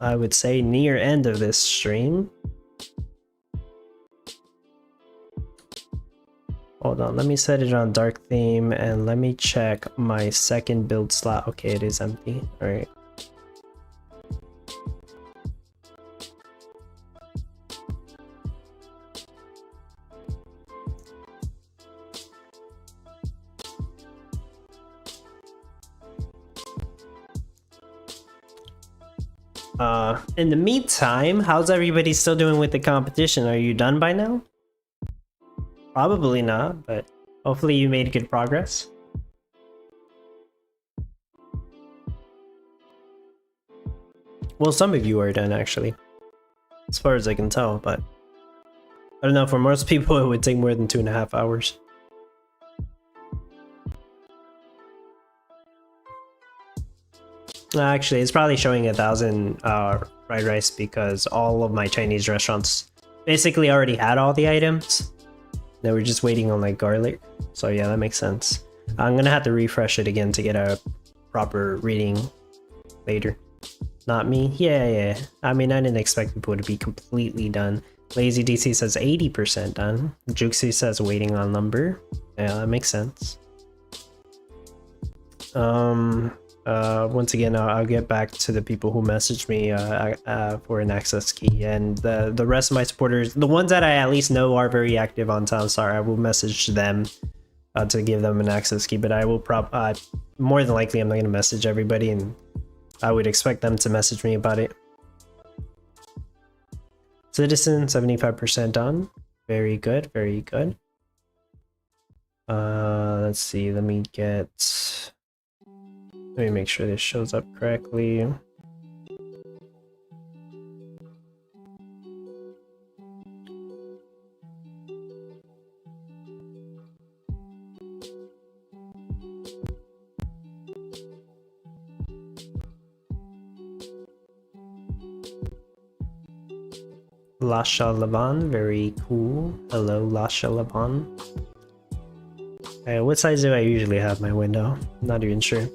I would say, near end of this stream. Hold on, let me set it on dark theme and let me check my second build slot. Okay, it is empty. All right. In the meantime, how's everybody still doing with the competition? Are you done by now? Probably not, but hopefully you made good progress. Well, some of you are done actually, as far as I can tell, but I don't know, for most people it would take more than 2.5 hours. Actually, it's probably showing 1,000 fried rice because all of my Chinese restaurants basically already had all the items. Now we're just waiting on like garlic. So yeah, that makes sense. I'm gonna have to refresh it again to get a proper reading later. Not me? Yeah. I mean, I didn't expect people to be completely done. Lazy DC says 80% done. Juxie says waiting on lumber. Yeah, that makes sense. Once again, I'll get back to the people who messaged me for an access key, and the rest of my supporters, the ones that I at least know are very active on Townstar, I will message them to give them an access key. But I will more than likely I'm not going to message everybody, and I would expect them to message me about it. Citizen 75% done. Very good, very good. Let's see, let me make sure this shows up correctly. Lasha Lavan, very cool. Hello, Lasha Lavan. What size do I usually have my window? I'm not even sure.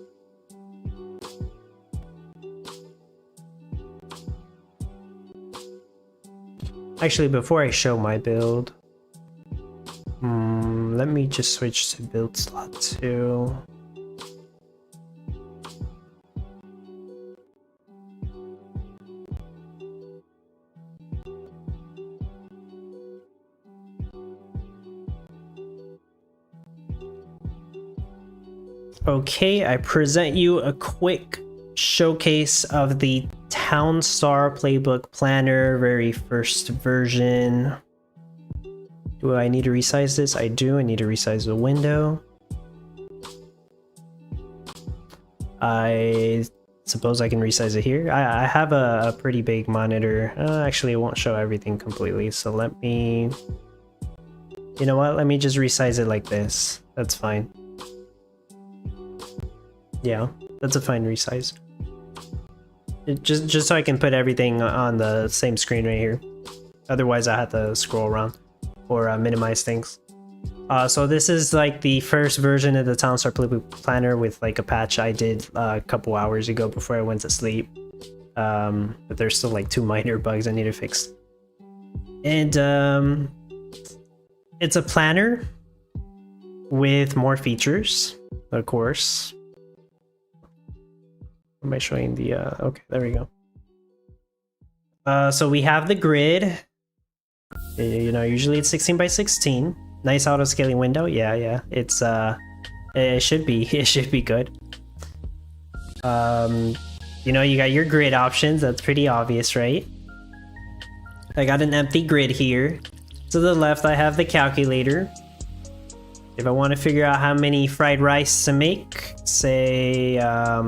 Actually, before I show my build, let me just switch to build slot 2. Okay, I present you a quick showcase of the Townstar Playbook Planner, very first version. Do I need to resize this? I do. I need to resize the window. I suppose I can resize it here. I have a pretty big monitor. Actually, it won't show everything completely, so let me... You know what? Let me just resize it like this. That's fine. Yeah, that's a fine resize. Just so I can put everything on the same screen right here. Otherwise, I have to scroll around or minimize things. So this is like the first version of the Townstar Playbook Planner with like a patch I did a couple hours ago before I went to sleep. But there's still like 2 minor bugs I need to fix. And it's a planner with more features, of course. Am I showing the okay, there we go. So we have the grid. You know, usually it's 16 by 16. Nice auto scaling window. Yeah. It's it should be good. You know, you got your grid options. That's pretty obvious, right? I got an empty grid here. To the left, I have the calculator. If I want to figure out how many fried rice to make, say, I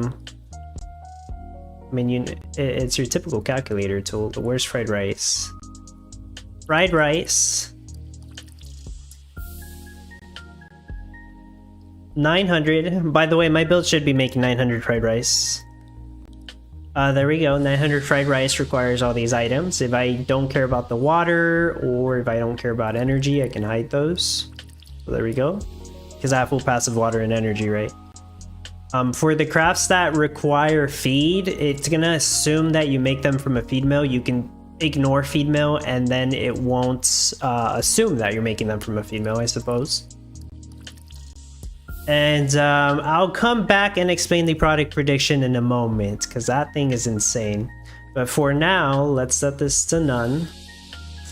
mean, it's your typical calculator tool. Where's fried rice? Fried rice. 900. By the way, my build should be making 900 fried rice. There we go. 900 fried rice requires all these items. If I don't care about the water, or if I don't care about energy, I can hide those. So there we go. Because I have full passive water and energy, right? For the crafts that require feed, it's gonna assume that you make them from a feed mill. You can ignore feed mill, and then it won't assume that you're making them from a feed mill, I suppose. And I'll come back and explain the product prediction in a moment, because that thing is insane. But for now, let's set this to none.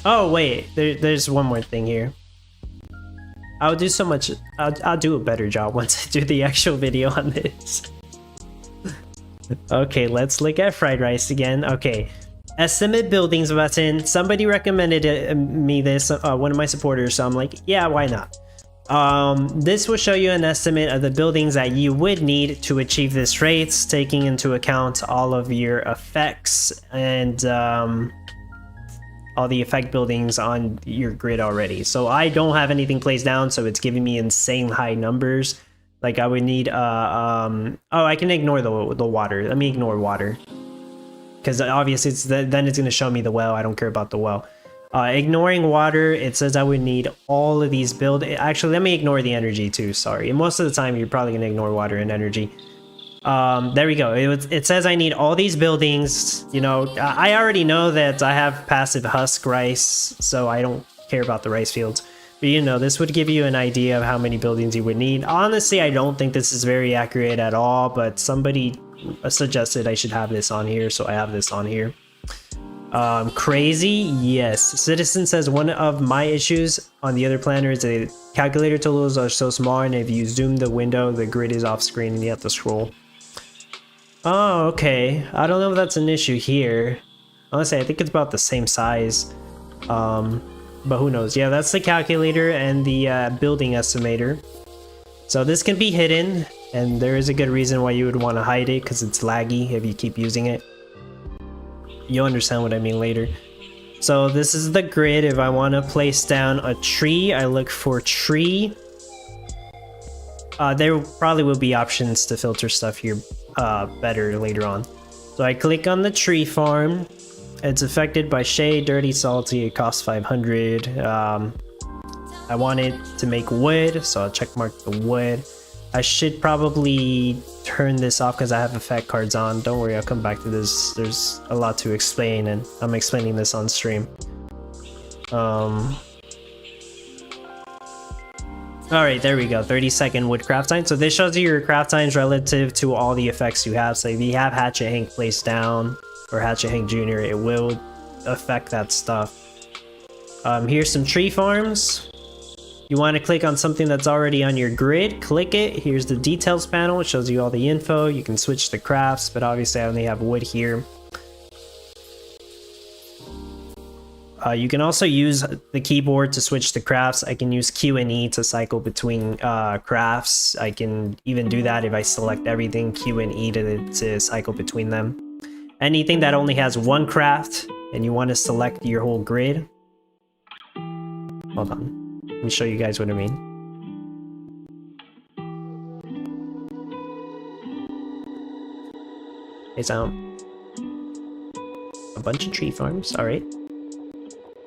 Oh wait, there's one more thing here. I'll do so much. I'll do a better job once I do the actual video on this. Okay, let's look at fried rice again. Okay, estimate buildings button. Somebody recommended me this, one of my supporters, so I'm like, yeah, why not? This will show you an estimate of the buildings that you would need to achieve this rate, taking into account all of your effects and all the effect buildings on your grid already. So I don't have anything placed down, so it's giving me insane high numbers. Like I would need oh, I can ignore the water. Let me ignore water, because obviously then it's going to show me the well. I don't care about the well. Ignoring water, it says I would need all of these actually, let me ignore the energy too, sorry. And most of the time you're probably gonna ignore water and energy. There we go. It says I need all these buildings. You know, I already know that I have passive husk rice, so I don't care about the rice fields. But you know, this would give you an idea of how many buildings you would need. Honestly, I don't think this is very accurate at all, but somebody suggested I should have this on here, so I have this on here. Crazy? Yes. Citizen says one of my issues on the other planner is the calculator tools are so small, and if you zoom the window, the grid is off screen and you have to scroll. Oh, okay. I don't know if that's an issue here. Honestly, I think it's about the same size. But who knows? Yeah, that's the calculator and the building estimator. So this can be hidden, and there is a good reason why you would want to hide it, because it's laggy if you keep using it. You'll understand what I mean later. So this is the grid. If I want to place down a tree, I look for tree. There probably will be options to filter stuff here better later on. So I click on the tree farm. It's affected by shade, dirty, salty. It costs 500. I want it to make wood, so I'll check mark the wood. I should probably turn this off because I have effect cards on. Don't worry, I'll come back to this. There's a lot to explain, and I'm explaining this on stream. Alright, there we go. 30-second wood craft time. So this shows you your craft times relative to all the effects you have. So if you have Hatchet Hank placed down, or Hatchet Hank Jr., it will affect that stuff. Here's some tree farms. You want to click on something that's already on your grid, click it. Here's the details panel. It shows you all the info. You can switch the crafts, but obviously I only have wood here. You can also use the keyboard to switch the crafts. I can use Q and E to cycle between crafts. I can even do that if I select everything, Q and E to cycle between them. Anything that only has one craft and you want to select your whole grid. Hold on. Let me show you guys what I mean. It's a bunch of tree farms. All right.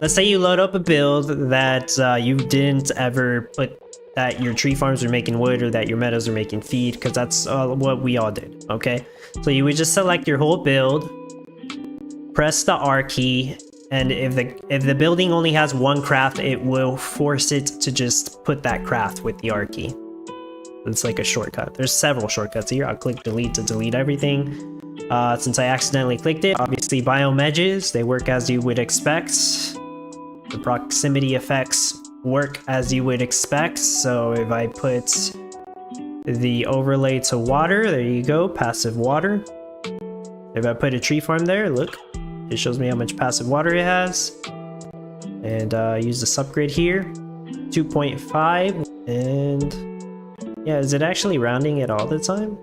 Let's say you load up a build that you didn't ever put that your tree farms are making wood or that your meadows are making feed, because that's what we all did. Okay. So you would just select your whole build, press the R key. And if the building only has one craft, it will force it to just put that craft with the R key. It's like a shortcut. There's several shortcuts here. I'll click delete to delete everything. Since I accidentally clicked it, obviously biome edges, they work as you would expect. The proximity effects work as you would expect. So if I put the overlay to water, there you go, passive water. If I put a tree farm there, look, it shows me how much passive water it has. And use the subgrid here, 2.5. And yeah, is it actually rounding it all the time?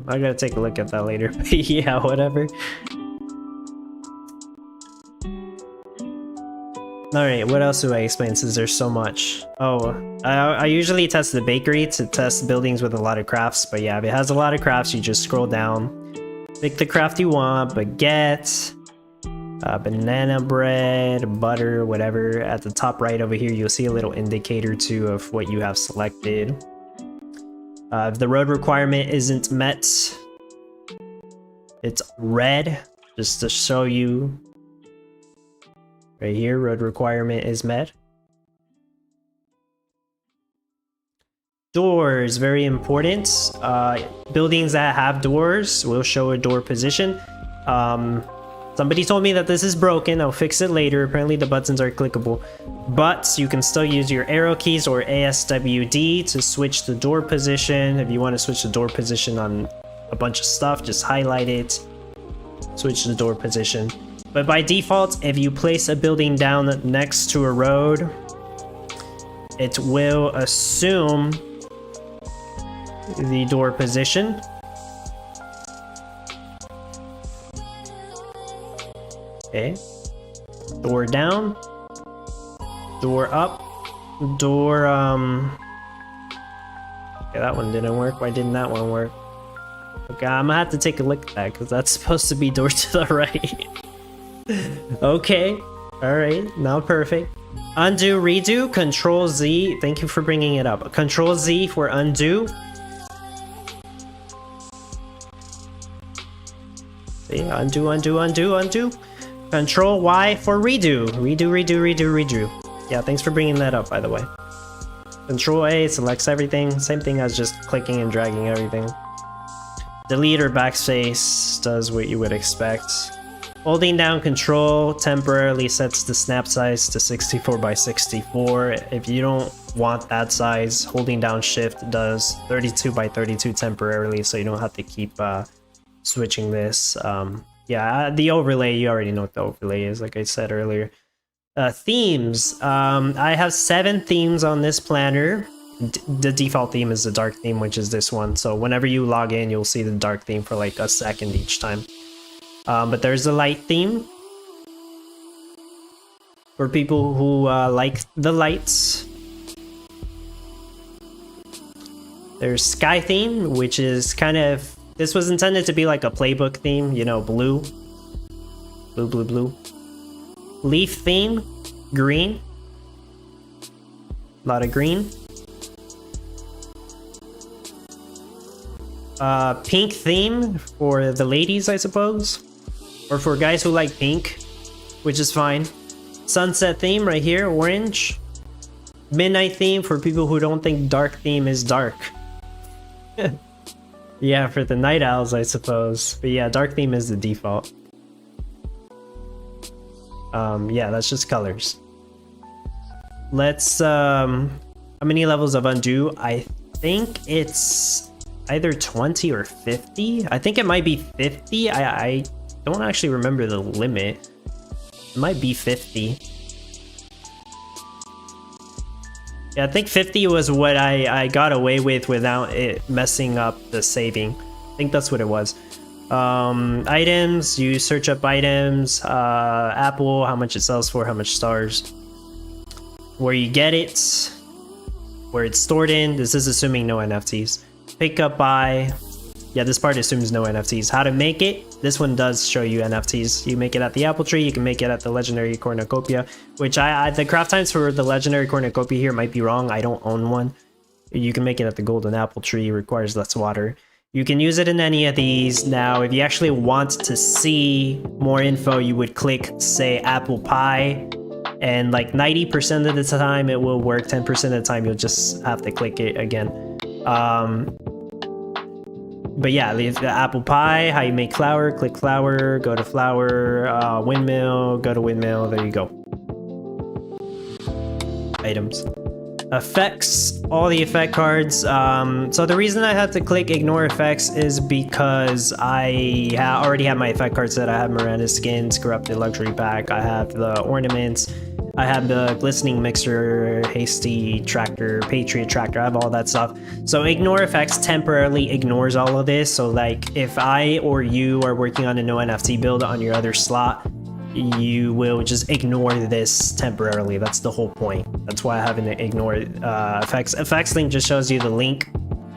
I gotta take a look at that later. Yeah, whatever. Alright, what else do I explain since there's so much? Oh, I usually test the bakery to test buildings with a lot of crafts, but yeah, if it has a lot of crafts, you just scroll down, pick the craft you want, baguette, banana bread, butter, whatever. At the top right over here, you'll see a little indicator too of what you have selected. If the road requirement isn't met, it's red, just to show you. Right here, road requirement is met. Doors, very important. Buildings that have doors will show a door position. Somebody told me that this is broken. I'll fix it later. Apparently the buttons are clickable, but you can still use your arrow keys or ASWD to switch the door position. If you want to switch the door position on a bunch of stuff, just highlight it, switch the door position. But by default, if you place a building down next to a road, it will assume the door position. Okay, door down, door up, door, okay, that one didn't work. Why didn't that one work? Okay, I'm gonna have to take a look at that because that's supposed to be door to the right. Okay, alright, now perfect. Undo, redo, Control Z. Thank you for bringing it up. Control Z for undo. See, undo, undo, undo, undo. Control Y for redo. Redo, redo, redo, redo. Yeah, thanks for bringing that up, by the way. Control A selects everything. Same thing as just clicking and dragging everything. Delete or backspace does what you would expect. Holding down Control temporarily sets the snap size to 64 by 64. If you don't want that size, holding down Shift does 32 by 32 temporarily, so you don't have to keep switching this. Yeah, the overlay, you already know what the overlay is, like I said earlier. Themes. I have 7 themes on this planner. The default theme is the dark theme, which is this one. So whenever you log in, you'll see the dark theme for like a second each time. But there's a light theme for people who like the lights. There's sky theme, which is kind of, this was intended to be like a playbook theme, you know, blue. Blue, blue, blue. Leaf theme, green. A lot of green. Pink theme for the ladies, I suppose. Or for guys who like pink, which is fine. Sunset theme right here, orange. Midnight theme for people who don't think dark theme is dark. Yeah, for the night owls, I suppose. But yeah, dark theme is the default. Yeah, that's just colors. Let's, how many levels of undo? I think it's either 20 or 50. I think it might be 50. I don't actually remember the limit. It might be 50. Yeah, I think 50 was what I got away with without it messing up the saving. I think that's what it was. Items, you search up items, Apple, how much it sells for, how much stars, where you get it, where it's stored in. This is assuming no NFTs. Pick up by, yeah, this part assumes no NFTs. How to make it, this one does show you NFTs. You make it at the apple tree, you can make it at the legendary cornucopia, which the craft times for the legendary cornucopia here might be wrong. I don't own one. You can make it at the golden apple tree, requires less water. You can use it in any of these. Now, if you actually want to see more info, you would click, say, apple pie, and like 90% of the time it will work. 10% of the time you'll just have to click it again. but yeah, the apple pie, how you make flour, click flour, go to flour, windmill, go to windmill, there you go. Items. Effects, all the effect cards. So the reason I had to click ignore effects is because I already have my effect card set. I have Miranda's skins, corrupted luxury pack, I have the ornaments, I have the glistening mixer, hasty tractor, patriot tractor, I have all that stuff. So ignore effects temporarily ignores all of this. So like if I or you are working on a no NFT build on your other slot, you will just ignore this temporarily. That's the whole point. That's why I haven't ignored effects. Effects link just shows you the link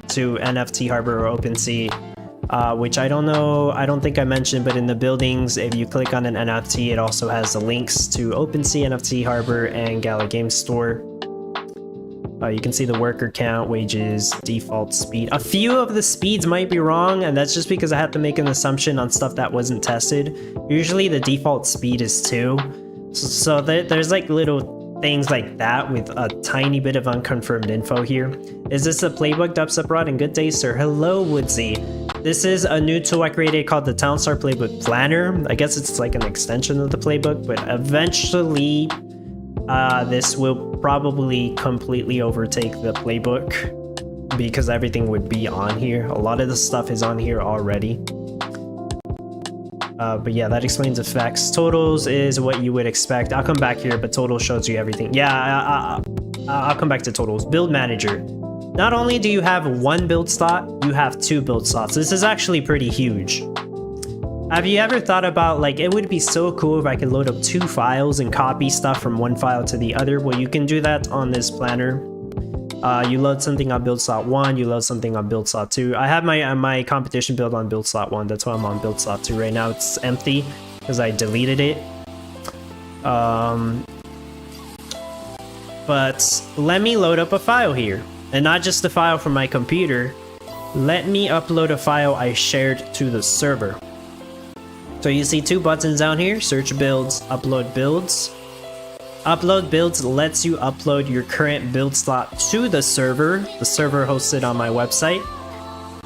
to NFT Harbor or OpenSea, which I don't know, I don't think I mentioned, but in the buildings, if you click on an NFT, it also has the links to OpenSea, NFT Harbor, and Gala Game Store. You can see the worker count, wages, default speed. A few of the speeds might be wrong, and that's just because I have to make an assumption on stuff that wasn't tested. Usually the default speed is 2. So there's like little things like that with a tiny bit of unconfirmed info here. Is this a playbook, Dubstep and good day, sir? Hello, Woodsy. This is a new tool I created called the Townstar Playbook Planner. I guess it's like an extension of the playbook, but eventually this will probably completely overtake the playbook because everything would be on here. A lot of the stuff is on here already. But yeah, that explains effects. Totals is what you would expect. I'll come back here, but total shows you everything. Yeah, I'll come back to totals. Build manager. Not only do you have 1 build slot, you have 2 build slots. This is actually pretty huge. Have you ever thought about, like, it would be so cool if I could load up 2 files and copy stuff from one file to the other? Well, you can do that on this planner. You load something on build slot 1, you load something on build slot 2. I have my competition build on build slot 1, that's why I'm on build slot 2 right now. It's empty because I deleted it. But let me load up a file here, and not just a file from my computer. Let me upload a file I shared to the server. So you see 2 buttons down here, search builds, upload builds. Upload builds lets you upload your current build slot to the server hosted on my website.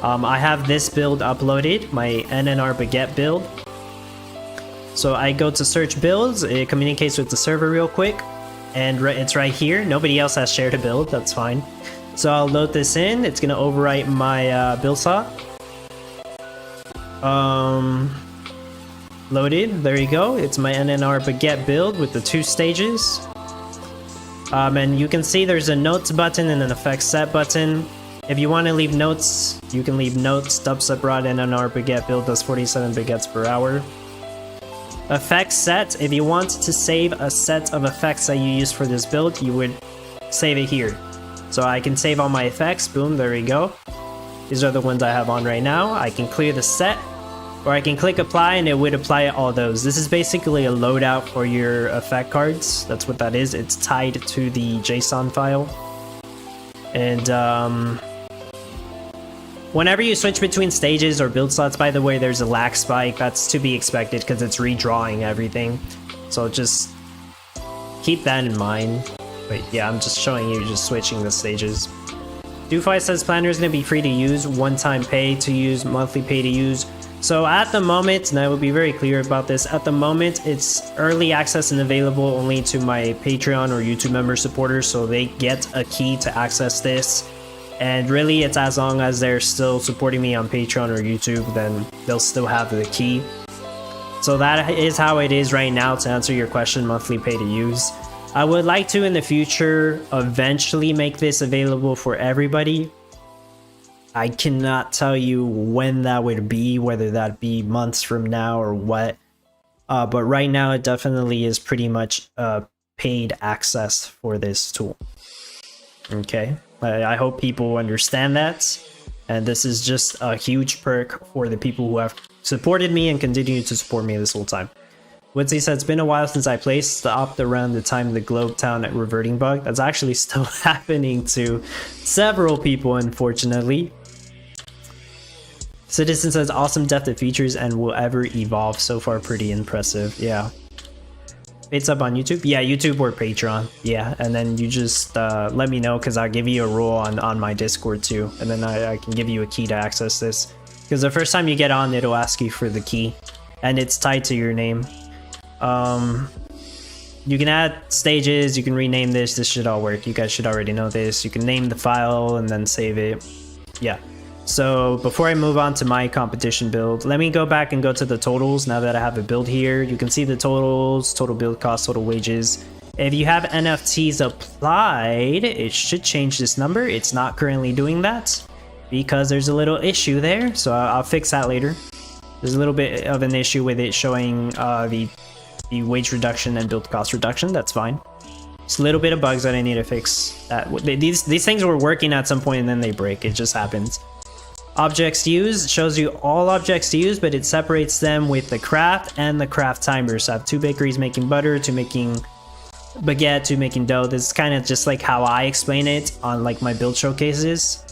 I have this build uploaded, my NNR baguette build. So I go to search builds, it communicates with the server real quick, and it's right here. Nobody else has shared a build, that's fine. So I'll load this in, it's gonna overwrite my build slot. Loaded, there you go. It's my NNR baguette build with the 2 stages. And you can see there's a notes button and an effects set button. If you want to leave notes, you can leave notes. Dubstep NNR baguette build does 47 baguettes per hour. Effects set, if you want to save a set of effects that you use for this build, you would save it here. So I can save all my effects, boom, there we go. These are the ones I have on right now. I can clear the set, or I can click apply and it would apply all those. This is basically a loadout for your effect cards. That's what that is. It's tied to the JSON file. And whenever you switch between stages or build slots, by the way, there's a lag spike. That's to be expected because it's redrawing everything. So just keep that in mind. But yeah, I'm just showing you just switching the stages. DoFi says planner is going to be free to use, one-time pay to use, monthly pay to use. So at the moment, and I will be very clear about this, at the moment it's early access and available only to my Patreon or YouTube member supporters, so they get a key to access this. And really it's as long as they're still supporting me on Patreon or YouTube, then they'll still have the key. So that is how it is right now to answer your question, monthly pay to use. I would like to in the future eventually make this available for everybody. I cannot tell you when that would be, whether that be months from now or what. But right now it definitely is pretty much paid access for this tool. Okay, I hope people understand that. And this is just a huge perk for the people who have supported me and continue to support me this whole time. Woodsy said, it's been a while since I placed the opt around the time of the Globe Town at reverting bug. That's actually still happening to several people, unfortunately. Citizen says, awesome depth of features and will ever evolve. So far, pretty impressive. Yeah. It's up on YouTube? Yeah, YouTube or Patreon. Yeah, and then you just let me know because I'll give you a role on my Discord too. And then I can give you a key to access this. because the first time you get on, it'll ask you for the key, and it's tied to your name. You can add stages, you can rename this should all work. You guys should already know this. You can name the file and then save it. Yeah. So before I move on to my competition build, let me go back and go to the totals now that I have a build here. You can see the totals, total build cost, total wages. If you have NFTs applied, it should change this number. It's not currently doing that because there's a little issue there. So I'll fix that later. There's a little bit of an issue with it showing the wage reduction and build cost reduction. That's fine. It's a little bit of bugs that I need to fix. These things were working at some point and then they break. It just happens. Objects used shows you all objects used, but it separates them with the craft and the craft timer. So I have 2 bakeries making butter, 2 making baguette, 2 making dough. This is kind of just like how I explain it on like my build showcases.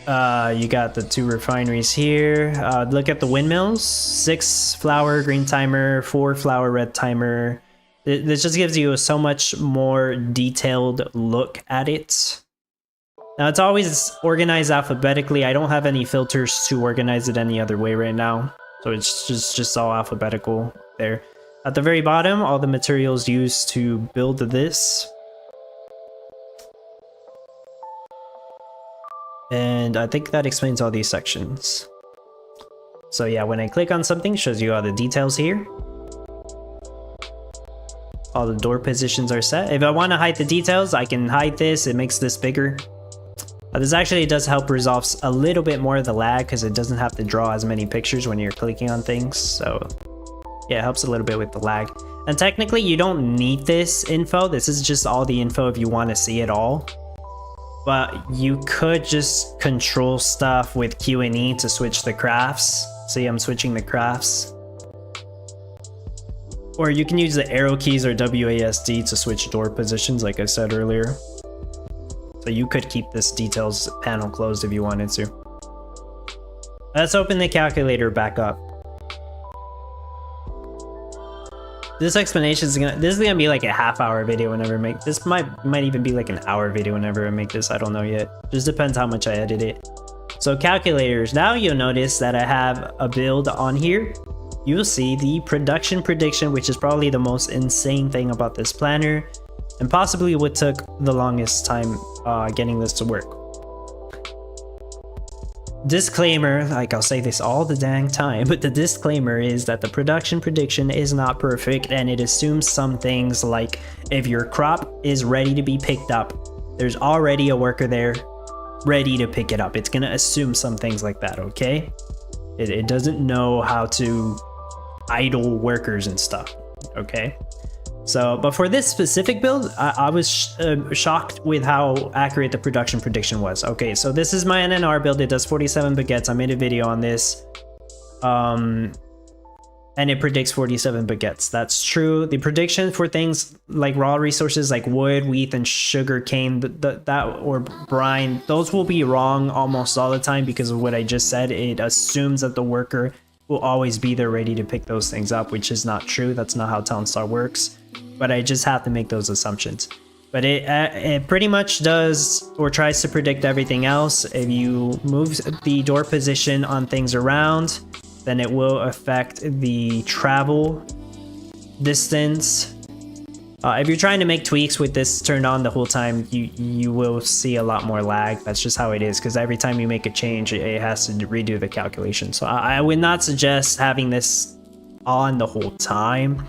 You got the 2 refineries here. Look at the windmills. 6 flour green timer, 4 flour red timer. This just gives you a so much more detailed look at it. Now it's always organized alphabetically. I don't have any filters to organize it any other way right now. So it's just all alphabetical there. At the very bottom, all the materials used to build this. And I think that explains all these sections. So yeah, when I click on something, it shows you all the details here. All the door positions are set. If I want to hide the details, I can hide this. It makes this bigger. This actually does help resolve a little bit more of the lag because it doesn't have to draw as many pictures when you're clicking on things. So yeah, it helps a little bit with the lag. And technically you don't need this info. This is just all the info if you want to see it all. But you could just control stuff with Q and E to switch the crafts. See, I'm switching the crafts. Or you can use the arrow keys or WASD to switch door positions like I said earlier. So you could keep this details panel closed if you wanted to. Let's open the calculator back up. This explanation is gonna be like a half-hour video whenever I make this. Might even be like an hour video whenever I make this. I don't know yet. Just depends how much I edit it. So calculators. Now you'll notice that I have a build on here. You'll see the production prediction, which is probably the most insane thing about this planner, and possibly what took the longest time getting this to work. Disclaimer, like I'll say this all the dang time, but the disclaimer is that the production prediction is not perfect and it assumes some things like if your crop is ready to be picked up, there's already a worker there ready to pick it up. It's gonna assume some things like that, okay? It doesn't know how to idle workers and stuff, okay? So, but for this specific build, I was shocked with how accurate the production prediction was. Okay, so this is my NNR build. It does 47 baguettes. I made a video on this. And it predicts 47 baguettes. That's true. The prediction for things like raw resources like wood, wheat, and sugar cane, or brine, those will be wrong almost all the time because of what I just said. It assumes that the worker will always be there ready to pick those things up, which is not true. That's not how Townstar works. But I just have to make those assumptions. But it pretty much does or tries to predict everything else. If you move the door position on things around, then it will affect the travel distance. If you're trying to make tweaks with this turned on the whole time, you will see a lot more lag. That's just how it is, because every time you make a change, it has to redo the calculation. So I would not suggest having this on the whole time.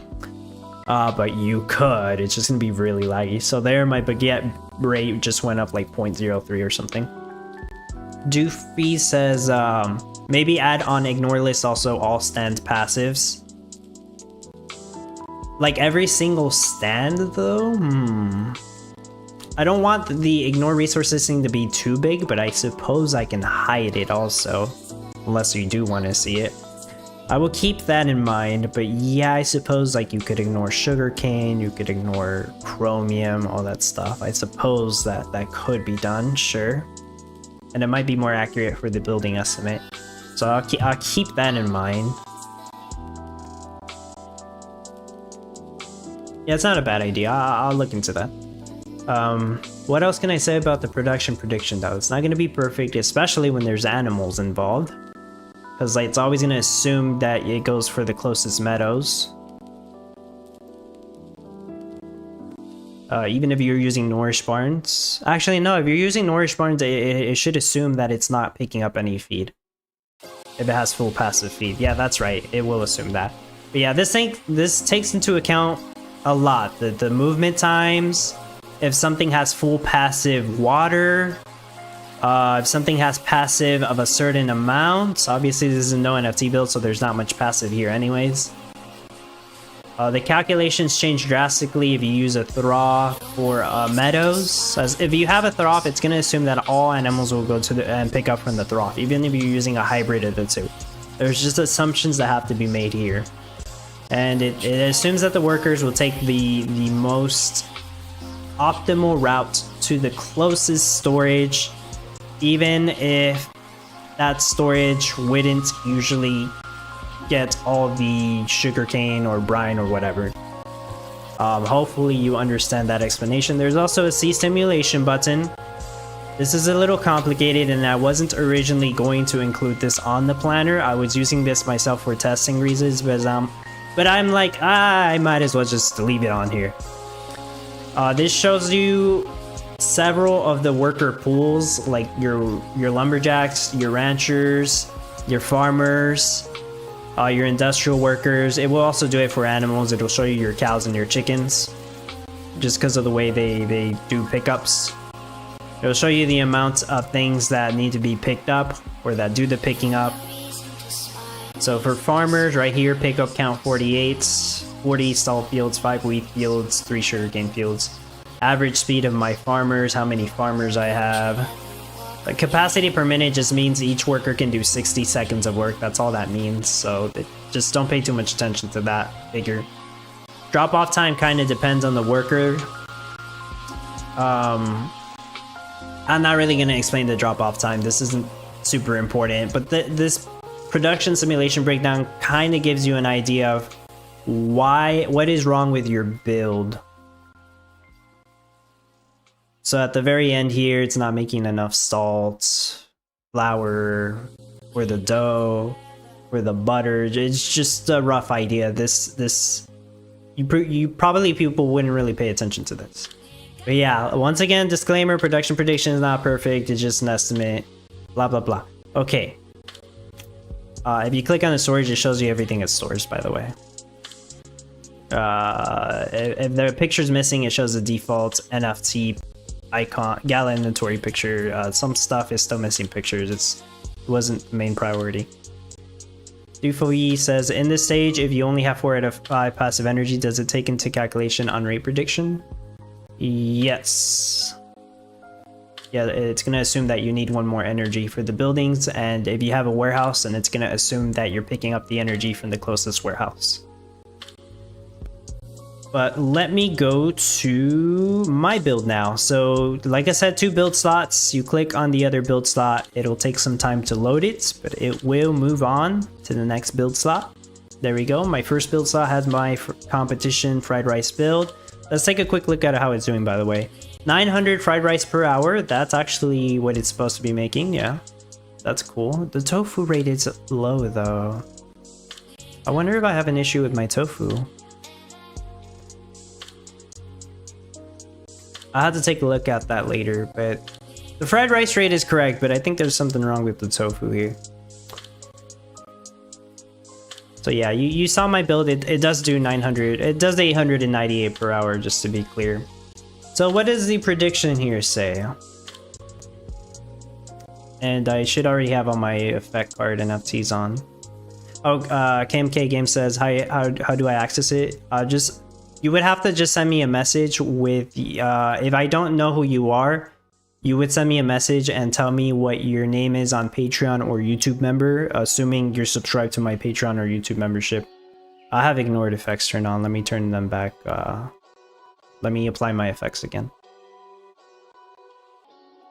But you could. It's just gonna be really laggy. So there, my baguette rate just went up like 0.03 or something. Doofy says, maybe add on ignore list also all stand passives. Like every single stand though? I don't want the ignore resources thing to be too big, but I suppose I can hide it also. Unless you do want to see it. I will keep that in mind, but yeah, I suppose like you could ignore sugarcane, you could ignore chromium, all that stuff. I suppose that could be done, sure. And it might be more accurate for the building estimate. So I'll keep that in mind. Yeah, it's not a bad idea. I'll look into that. What else can I say about the production prediction though? It's not going to be perfect, especially when there's animals involved. Because like, it's always going to assume that it goes for the closest meadows. Even if you're using Nourish Barns. Actually, no, if you're using Nourish Barns, it should assume that it's not picking up any feed. If it has full passive feed. Yeah, that's right. It will assume that. But yeah, this takes into account a lot. The movement times, if something has full passive water, if something has passive of a certain amount. Obviously, this is a no NFT build, so there's not much passive here anyways. The calculations change drastically if you use a Throff for meadows. As if you have a Throff, it's going to assume that all animals will go to the and pick up from the Throff, even if you're using a hybrid of the two. There's just assumptions that have to be made here. And it assumes that the workers will take the most optimal route to the closest storage, even if that storage wouldn't usually get all the sugarcane or brine or whatever. Hopefully you understand that explanation. There's also a C simulation button. This is a little complicated, and I wasn't originally going to include this on the planner. I was using this myself for testing reasons, but I'm like, I might as well just leave it on here. This shows you several of the worker pools, like your lumberjacks, your ranchers, your farmers, your industrial workers. It will also do it for animals. It'll show you your cows and your chickens, just because of the way they do pickups. It'll show you the amount of things that need to be picked up or that do the picking up. So for farmers, right here, pickup count 48, 40 stall fields, 5 wheat fields, 3 sugarcane fields. Average speed of my farmers, how many farmers I have. Capacity per minute just means each worker can do 60 seconds of work. That's all that means. So just don't pay too much attention to that figure. Drop off time kind of depends on the worker. I'm not really going to explain the drop off time. This isn't super important, but this production simulation breakdown kind of gives you an idea of what is wrong with your build. So at the very end here, it's not making enough salt, flour, or the dough, or the butter. It's just a rough idea. You probably people wouldn't really pay attention to this. But yeah, once again, disclaimer, production prediction is not perfect. It's just an estimate, blah, blah, blah. Okay. If you click on the storage, it shows you everything it stores, by the way. If the picture's missing, it shows the default NFT icon, Gala inventory picture. Some stuff is still missing pictures. It wasn't the main priority. Dufoy says, in this stage, if you only have 4 out of 5 passive energy, does it take into calculation on rate prediction? Yes. Yeah, it's going to assume that you need 1 more energy for the buildings, and if you have a warehouse, then it's going to assume that you're picking up the energy from the closest warehouse. But let me go to my build now. So like I said, 2 build slots. You click on the other build slot. It'll take some time to load it, but it will move on to the next build slot. There we go. My first build slot has my competition fried rice build. Let's take a quick look at how it's doing, by the way. 900 fried rice per hour. That's actually what it's supposed to be making. Yeah, that's cool. The tofu rate is low though. I wonder if I have an issue with my tofu. I'll have to take a look at that later, but the fried rice rate is correct, but I think there's something wrong with the tofu here. So yeah, you saw my build. It does do 900. It does 898 per hour, just to be clear. So what does the prediction here say? And I should already have all my effect card NFTs on. Oh, KMK Game says, hi, how do I access it? You would have to just send me a message with, if I don't know who you are, you would send me a message and tell me what your name is on Patreon or YouTube member, assuming you're subscribed to my Patreon or YouTube membership. I have ignored effects turned on. Let me turn them back. Let me apply my effects again.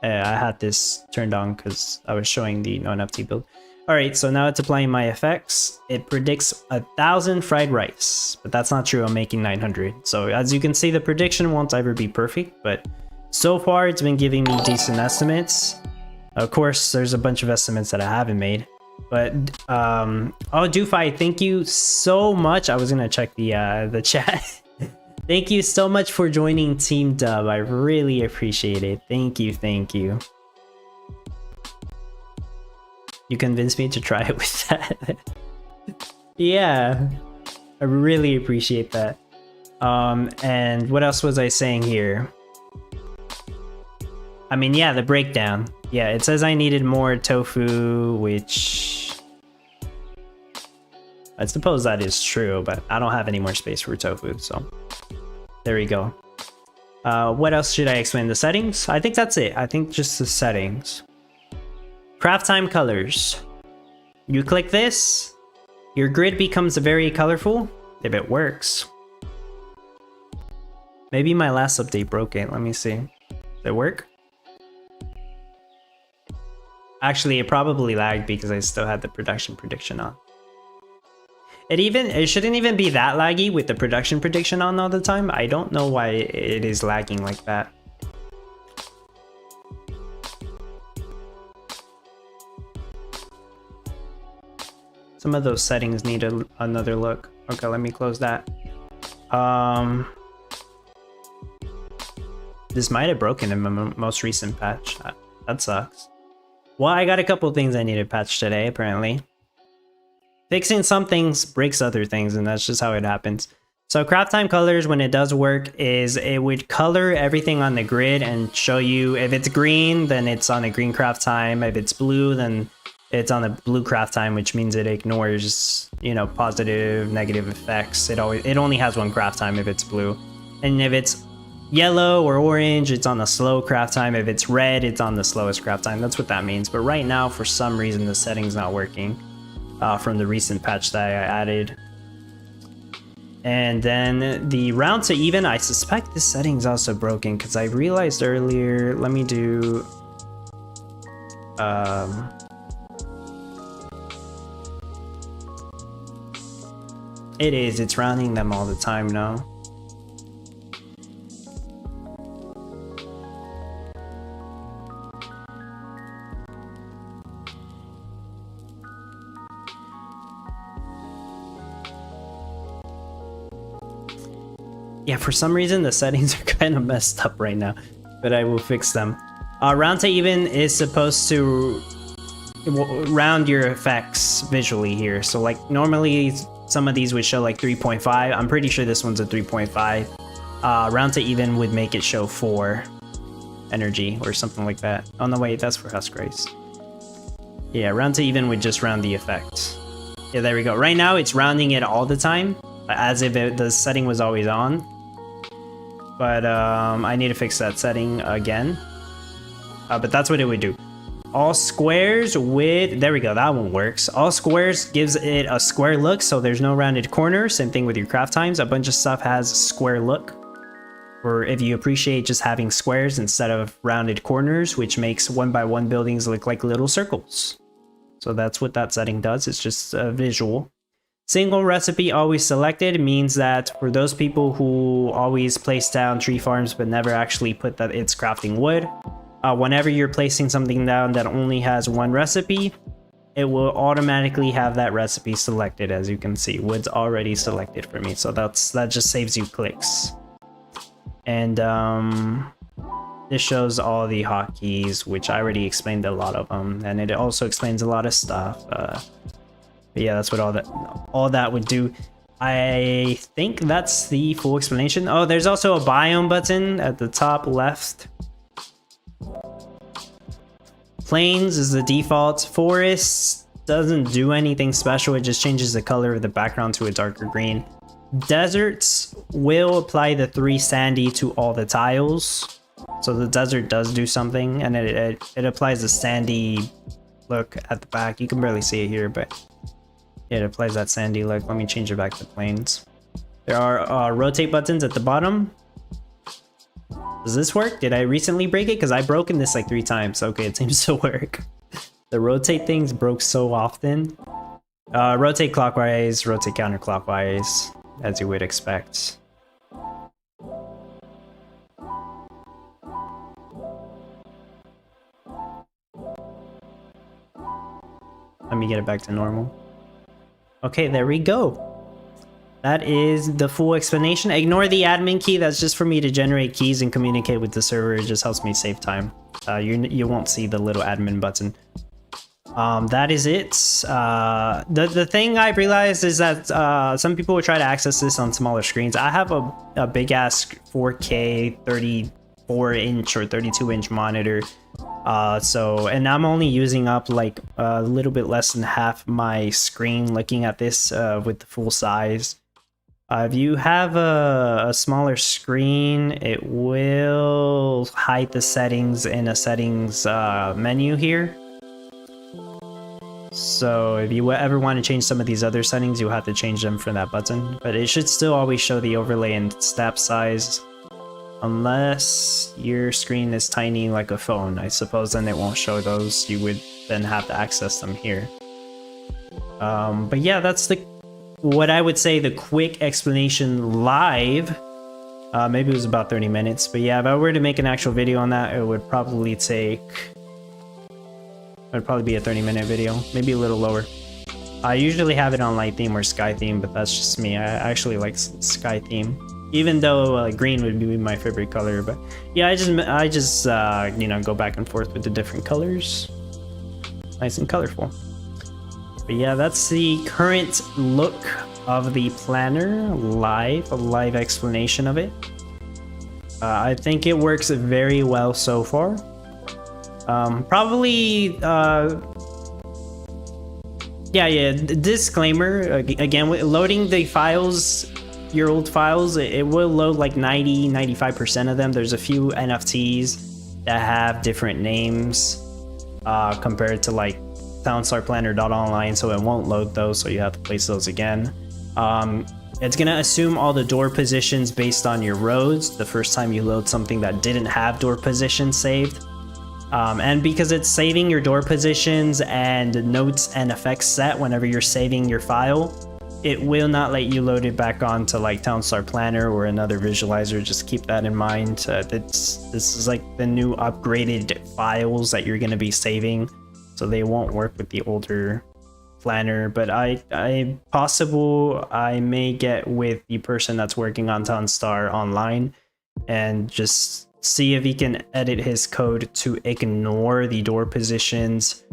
I had this turned on because I was showing the no-NFT build. Alright, so now it's applying my effects. It predicts 1,000 fried rice, but that's not true. I'm making 900. So as you can see, the prediction won't ever be perfect, but So far, it's been giving me decent estimates. Of course, there's a bunch of estimates that I haven't made. But, oh, Doofy, thank you so much. I was gonna check the chat. Thank you so much for joining Team Dub. I really appreciate it. Thank you, thank you. You convinced me to try it with that. Yeah, I really appreciate that. And what else was I saying here? I mean, yeah, the breakdown. Yeah, it says I needed more tofu, which I suppose that is true, but I don't have any more space for tofu, so there we go. What else should I explain? The settings? I think that's it. I think just the settings. Craft time colors. You click this, your grid becomes very colorful, if it works. Maybe my last update broke it. Let me see. Did it work? Actually, it probably lagged because I still had the production prediction on. It shouldn't even be that laggy with the production prediction on all the time. I don't know why it is lagging like that. Some of those settings need another look. Okay, let me close that. This might have broken in my most recent patch. That sucks. Well, I got a couple things I need to patch today, apparently. Fixing some things breaks other things, and that's just how it happens. So craft time colors, when it does work, is it would color everything on the grid and show you if it's green, then it's on a green craft time. If it's blue, then it's on a blue craft time, which means it ignores, you know, positive, negative effects. It only has one craft time if it's blue. And if it's yellow or orange, it's on the slow craft time. If it's red, it's on the slowest craft time. That's what that means. But right now, for some reason, the setting's not working from the recent patch that I added. And then the round to even, I suspect this setting's also broken because I realized earlier, let me do... it's rounding them all the time now. Yeah, for some reason the settings are kind of messed up right now, but I will fix them. Round to even is supposed to round your effects visually here. So like normally some of these would show like 3.5. I'm pretty sure this one's a 3.5. Round to even would make it show 4 energy or something like that. Oh no, wait, that's for Huskgrace. Yeah, round to even would just round the effect. Yeah, there we go. Right now it's rounding it all the time, as if the setting was always on. But I need to fix that setting again. But that's what it would do. All squares with, there we go, that one works. All squares gives it a square look, so there's no rounded corner. Same thing with your craft times. A bunch of stuff has a square look. Or if you appreciate just having squares instead of rounded corners, which makes 1x1 buildings look like little circles. So that's what that setting does. It's just a visual. Single recipe always selected means that for those people who always place down tree farms but never actually put that it's crafting wood, whenever you're placing something down that only has one recipe, it will automatically have that recipe selected. As you can see, wood's already selected for me, so that just saves you clicks. And this shows all the hotkeys, which I already explained a lot of them, and it also explains a lot of stuff. But yeah, that's what all that would do. I think that's the full explanation. Oh, there's also a biome button at the top left. Plains is the default. Forest doesn't do anything special. It just changes the color of the background to a darker green. Deserts will apply the 3 sandy to all the tiles. So the desert does do something, and it applies the sandy look at the back. You can barely see it here, but it applies that sandy look. Let me change it back to plains. There are rotate buttons at the bottom. Does this work? Did I recently break it? Because I've broken this like 3 times. Okay, it seems to work. The rotate things broke so often. Rotate clockwise, rotate counterclockwise, as you would expect. Let me get it back to normal. Okay, there we go. That is the full explanation. Ignore the admin key. That's just for me to generate keys and communicate with the server. It just helps me save time. You won't see the little admin button. That is it. The thing I realized is that some people will try to access this on smaller screens. I have a big ass 4K 34-inch or 32-inch monitor. And I'm only using up like a little bit less than half my screen looking at this with the full size. If you have a smaller screen, it will hide the settings in a settings menu here. So if you ever want to change some of these other settings, you'll have to change them from that button. But it should still always show the overlay and snap size. Unless your screen is tiny like a phone, I suppose then it won't show those. You would then have to access them here. But yeah, that's what I would say the quick explanation live. Maybe it was about 30 minutes, but yeah, if I were to make an actual video on that, it would probably take... It'd probably be a 30-minute video, maybe a little lower. I usually have it on light theme or sky theme, but that's just me. I actually like sky theme, even though green would be my favorite color. But yeah, I just you know, go back and forth with the different colors. Nice and colorful. But yeah, that's the current look of the planner live, a live explanation of it. I think it works very well so far. Probably yeah, disclaimer again, with loading the files, your old files, it will load like 95% of them. There's a few NFTs that have different names compared to like TownstarPlanner.online, so it won't load those, so you have to place those again. It's gonna assume all the door positions based on your roads the first time you load something that didn't have door positions saved. And because it's saving your door positions and notes and effects set whenever you're saving your file, it will not let you load it back onto like Townstar Planner or another visualizer. Just keep that in mind. This is like the new upgraded files that you're going to be saving, so they won't work with the older planner. But I may get with the person that's working on Townstar online and just see if he can edit his code to ignore the door positions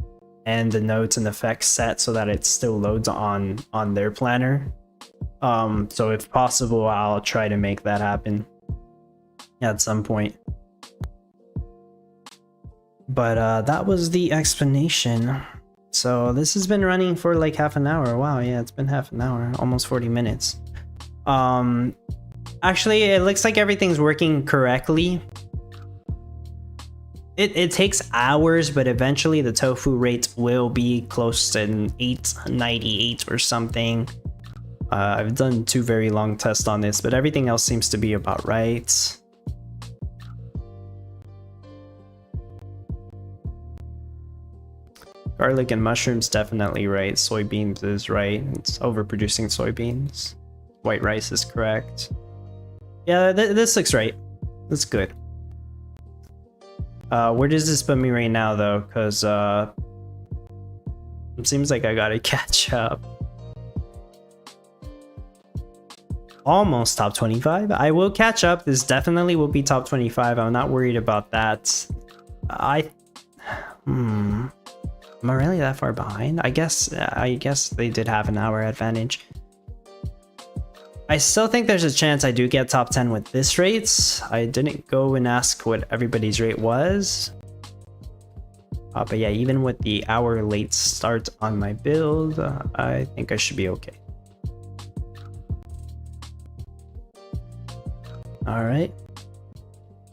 and the notes and effects set so that it still loads on their planner. So if possible, I'll try to make that happen at some point. But that was the explanation. So this has been running for like half an hour. Wow, yeah, it's been half an hour, almost 40 minutes. Actually, it looks like everything's working correctly. It takes hours, but eventually the tofu rates will be close to 898 or something. I've done 2 very long tests on this, but everything else seems to be about right. Garlic and mushrooms definitely right. Soybeans is right. It's overproducing soybeans. White rice is correct. Yeah, this looks right. That's good. Where does this put me right now though? Because it seems like I gotta catch up. Almost top 25. I will catch up. This definitely will be top 25. I'm not worried about that. Am I really that far behind? I guess they did have an hour advantage. I still think there's a chance I do get top 10 with this rates. I didn't go and ask what everybody's rate was. But yeah, even with the hour late start on my build, I think I should be okay. All right.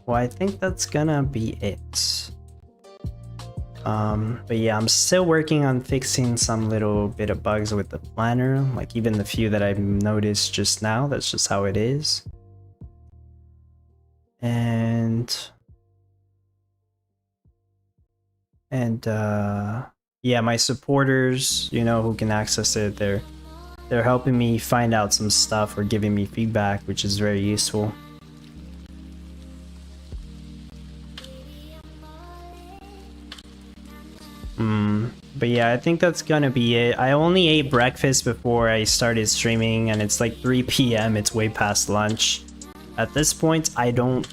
Well, I think that's gonna be it. But yeah, I'm still working on fixing some little bit of bugs with the planner, like even the few that I've noticed just now. That's just how it is. And yeah, my supporters, you know, who can access it, they're helping me find out some stuff or giving me feedback, which is very useful. But yeah, I think that's gonna be it. I only ate breakfast before I started streaming, and it's like 3 p.m. It's way past lunch. At this point, I think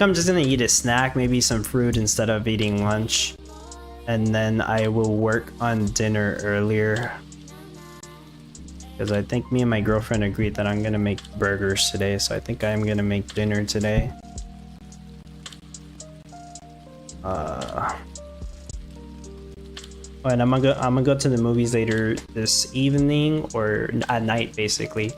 I'm just gonna eat a snack, maybe some fruit instead of eating lunch. And then I will work on dinner earlier. Because I think me and my girlfriend agreed that I'm gonna make burgers today, so I think I'm gonna make dinner today. And I'm gonna go to the movies later this evening, or at night basically,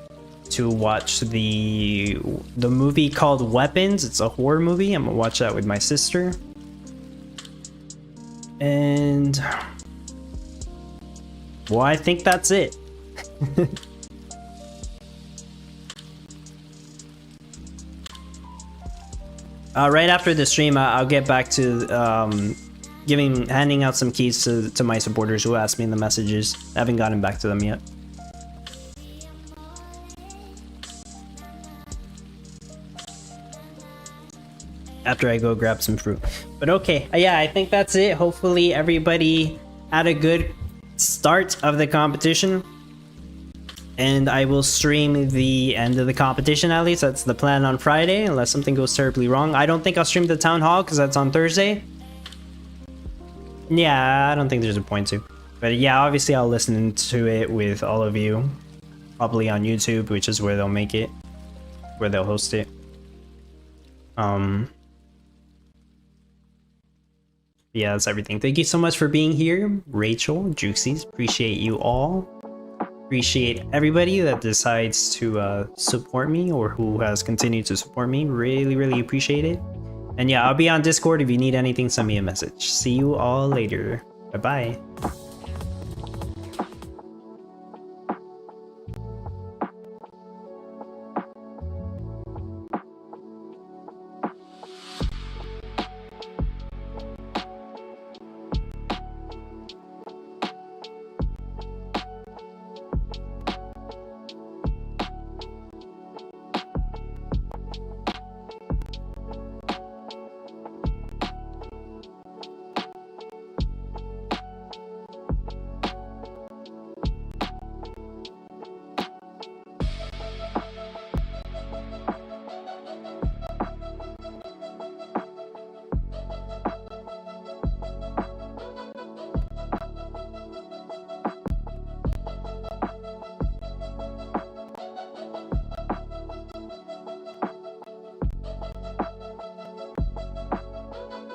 to watch the movie called Weapons. It's a horror movie. I'm gonna watch that with my sister. And well, I think that's it. Right after the stream, I'll get back to handing out some keys to my supporters who asked me in the messages. I haven't gotten back to them yet. After I go grab some fruit. But okay, yeah, I think that's it. Hopefully everybody had a good start of the competition. And I will stream the end of the competition, at least. That's the plan on Friday, unless something goes terribly wrong. I don't think I'll stream the town hall because that's on Thursday. Yeah, I don't think there's a point to. But yeah, obviously I'll listen to it with all of you. Probably on YouTube, which is where they'll make it. Where they'll host it. Yeah, that's everything. Thank you so much for being here. Rachel, Juicies, appreciate you all. Appreciate everybody that decides to support me or who has continued to support me. Really appreciate it. And yeah, I'll be on Discord. If you need anything, send me a message. See you all later. Bye bye.